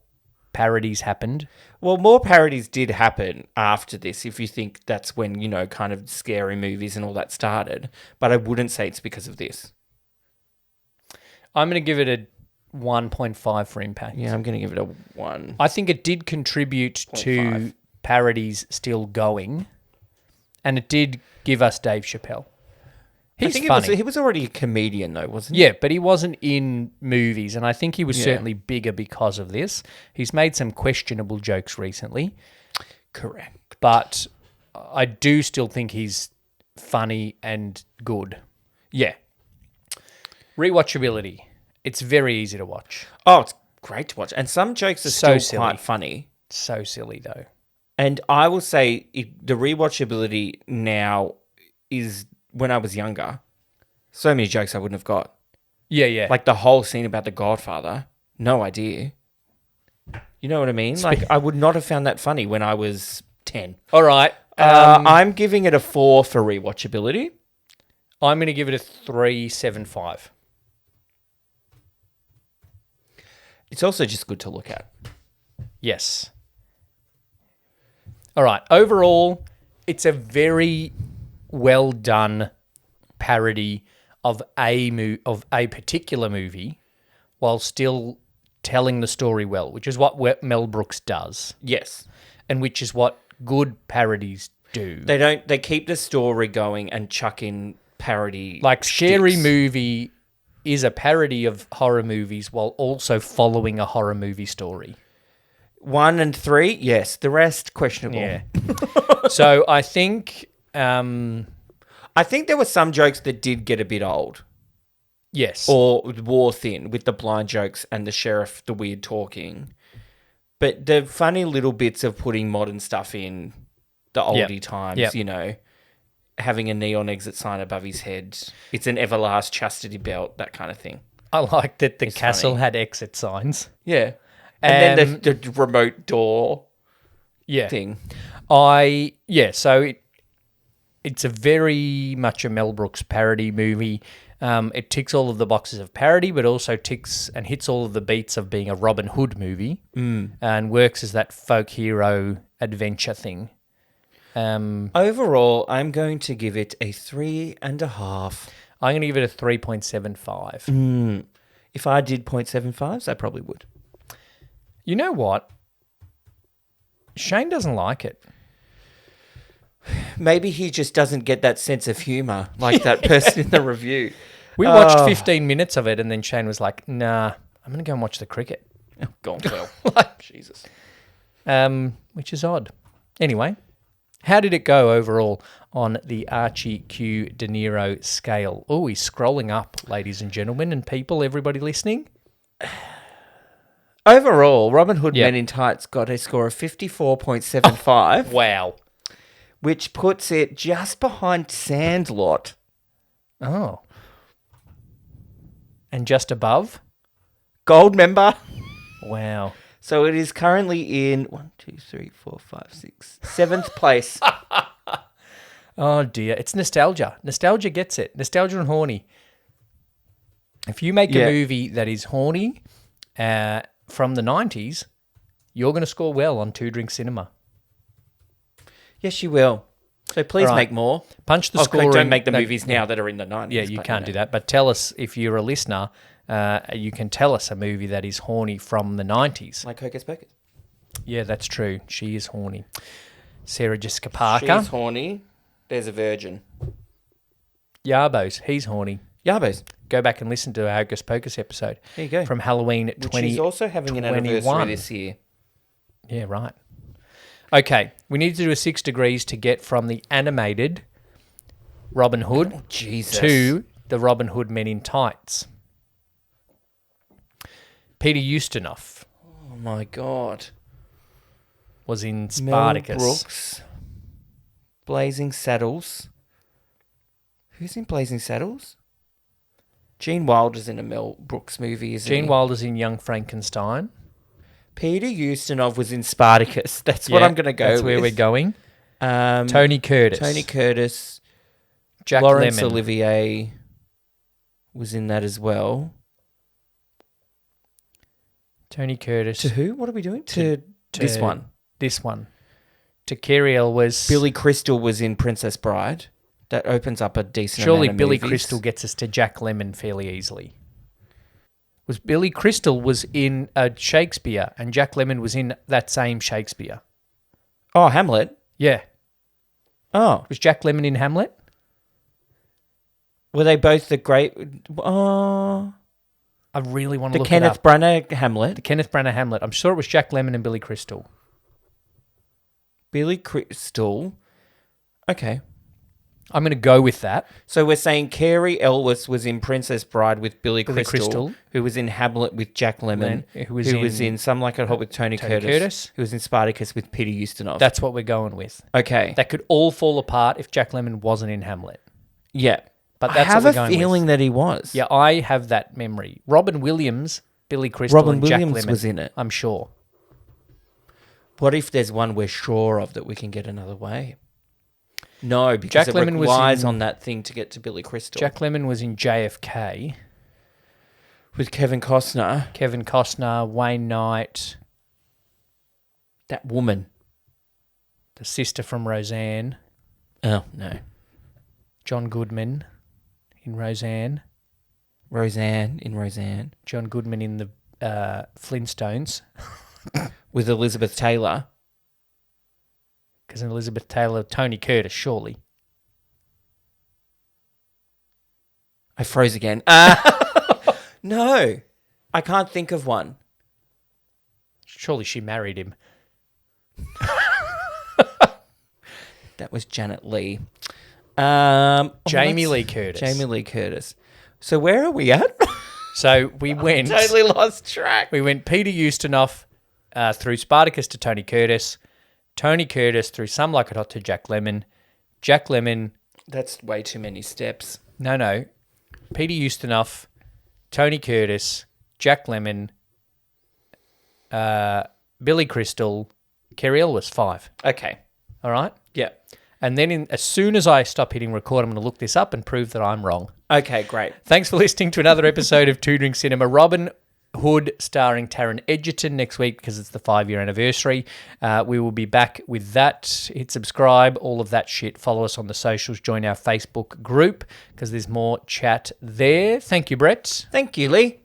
parodies happened. Well, more parodies did happen after this, if you think that's when, kind of scary movies and all that started. But I wouldn't say it's because of this. I'm going to give it a 1.5 for Impact. Yeah, I'm going to give it a 1. I think it did contribute to 0.5. parodies still going, and it did give us Dave Chappelle. He's funny. He was already a comedian, though, wasn't Yeah, but he wasn't in movies, and I think he was Yeah. certainly bigger because of this. He's made some questionable jokes recently, he? Correct. but I do still think he's funny and good. Yeah. Rewatchability. It's very easy to watch. Oh, it's great to watch. And some jokes are So still silly. quite funny. So silly though. And I will say the rewatchability now is when I was younger. So many jokes I wouldn't have got. Yeah, yeah. Like the whole scene about the Godfather. No idea. You know what I mean? Like I would not have found that funny when I was 10. All right. I'm giving it a 4 for rewatchability. I'm going to give it a 3.75. It's also just good to look at. Yes. All right. Overall, it's a very well done parody of a particular movie, while still telling the story well, which is what Mel Brooks does, Yes. and which is what good parodies do. They keep the story going and chuck in parody. Like Scary shticks. Movie is a parody of horror movies while also following a horror movie story. 1 and 3, yes. The rest, questionable. Yeah. So I think, I think there were some jokes that did get a bit old yes. or wore thin with the blind jokes and the sheriff, the weird talking. But the funny little bits of putting modern stuff in the oldie times, you know, having a neon exit sign above his head. It's an Everlast chastity belt, that kind of thing. I like that the castle funny. had exit signs. Yeah. And then the remote door Yeah. thing. So it's a very much a Mel Brooks parody movie. It ticks all of the boxes of parody, but also ticks and hits all of the beats of being a Robin Hood movie, and works as that folk hero adventure thing. Overall, I'm going to give it a 3.5. I'm going to give it a 3.75. If I did 0.75s, I probably would. You know what? Shane doesn't like it. Maybe he just doesn't get that sense of humour like that person in the review. We watched 15 minutes of it, and then Shane was like, nah, I'm going to go and watch the cricket. Oh, gone well. Jesus. Which is odd. Anyway, how did it go overall on the Archie Q De Niro scale? Oh, he's scrolling up, ladies and gentlemen, and people, everybody listening. Overall, Robin Hood Men in Tights got a score of 54.75. Wow. Which puts it just behind Sandlot. Oh. And just above? Gold member. Wow. So it is currently in 7th place. Oh, dear. It's nostalgia. Nostalgia gets it. Nostalgia and horny. If you make a movie that is horny from the 90s, you're going to score well on Two Drink Cinema. Yes, you will. So please make more. Punch the score. Don't make the movies now that are in the 90s. Yeah, you can't do that. But tell us, if you're a listener, you can tell us a movie that is horny from the 90s. Like Hocus Pocus. Yeah, that's true. She is horny. Sarah Jessica Parker. She's horny. There's a virgin. Yarbos. He's horny. Yarbos. Go back and listen to our Hocus Pocus episode. There you go. From Halloween 2021. She's also having an anniversary this year. Yeah, right. Okay, we need to do a 6 degrees to get from the animated Robin Hood to the Robin Hood Men in Tights. Peter Ustinov Oh my God. was in Spartacus. Mel Brooks. Blazing Saddles. Who's in Blazing Saddles? Gene Wilder's in a Mel Brooks movie, isn't he? Gene Wilder's in Young Frankenstein. Peter Ustinov was in Spartacus. That's what I'm going to go with. That's where we're going. Tony Tony Curtis. Jack Laurence Lemmon. Olivier was in that as well. Tony Curtis. To who? What are we doing? To this one. This one. To Cariel was... Billy Crystal was in Princess Bride. That opens up a decent Surely amount of Billy movies. Crystal gets us to Jack Lemmon fairly easily. Was Billy Crystal was in Shakespeare, and Jack Lemmon was in that same Shakespeare. Oh, Hamlet. Yeah. Oh. Was Jack Lemmon in Hamlet? Were they both the great... Oh... I really want to The look Kenneth it up. Branagh Hamlet. The Kenneth Branagh Hamlet. I'm sure it was Jack Lemmon and Billy Crystal. Billy Crystal. Okay. I'm going to go with that. So we're saying Carey Elwes was in Princess Bride with Billy Billy Crystal, Crystal. who was in Hamlet with Jack Lemmon, who was in Some Like It Hot with Tony Curtis, who was in Spartacus with Peter Ustinov. That's what we're going with. Okay. That could all fall apart if Jack Lemmon wasn't in Hamlet. Yeah. But that's I have what we're a going feeling with. that he was. Yeah, I have that memory. Robin Williams, Billy Crystal, and Jack Lemmon was in it. I'm sure. What if there's one we're sure of that we can get another way? No, because Jack it Lemmon was relies in- on that thing to get to Billy Crystal. Jack Lemmon was in JFK. With Kevin Costner. Kevin Costner, Wayne Knight, That woman. the sister from Roseanne, Oh, no. John Goodman in Roseanne, Roseanne in Roseanne. John Goodman in the Flintstones, With Elizabeth Taylor. because in Elizabeth Taylor, Tony Curtis, surely. I froze again. No. I can't think of one. Surely she married him. That was Janet Leigh. Jamie Lee Curtis. Jamie Lee Curtis. So where are we at? So we went. Totally lost track. We went Peter Ustinov through Spartacus to Tony Curtis through Some Like It Hot to Jack Lemmon. Jack Lemmon. That's way too many steps. No. Peter Ustinov, Tony Curtis, Jack Lemmon, Billy Crystal, Carey Elwes, 5. Okay. All right? Yeah. And then as soon as I stop hitting record, I'm going to look this up and prove that I'm wrong. Okay, great. Thanks for listening to another episode of Two Drink Cinema. Robin Hood starring Taron Egerton next week because it's the 5-year anniversary. We will be back with that. Hit subscribe, all of that shit. Follow us on the socials. Join our Facebook group because there's more chat there. Thank you, Brett. Thank you, Lee.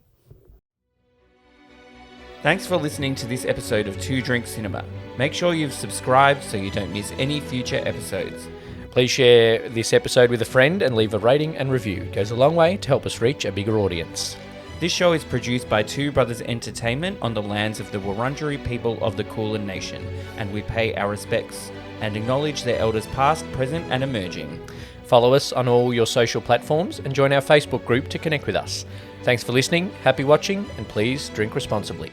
Thanks for listening to this episode of Two Drink Cinema. Make sure you've subscribed so you don't miss any future episodes. Please share this episode with a friend and leave a rating and review. It goes a long way to help us reach a bigger audience. This show is produced by Two Brothers Entertainment on the lands of the Wurundjeri people of the Kulin Nation, and we pay our respects and acknowledge their elders past, present and emerging. Follow us on all your social platforms and join our Facebook group to connect with us. Thanks for listening, happy watching, and please drink responsibly.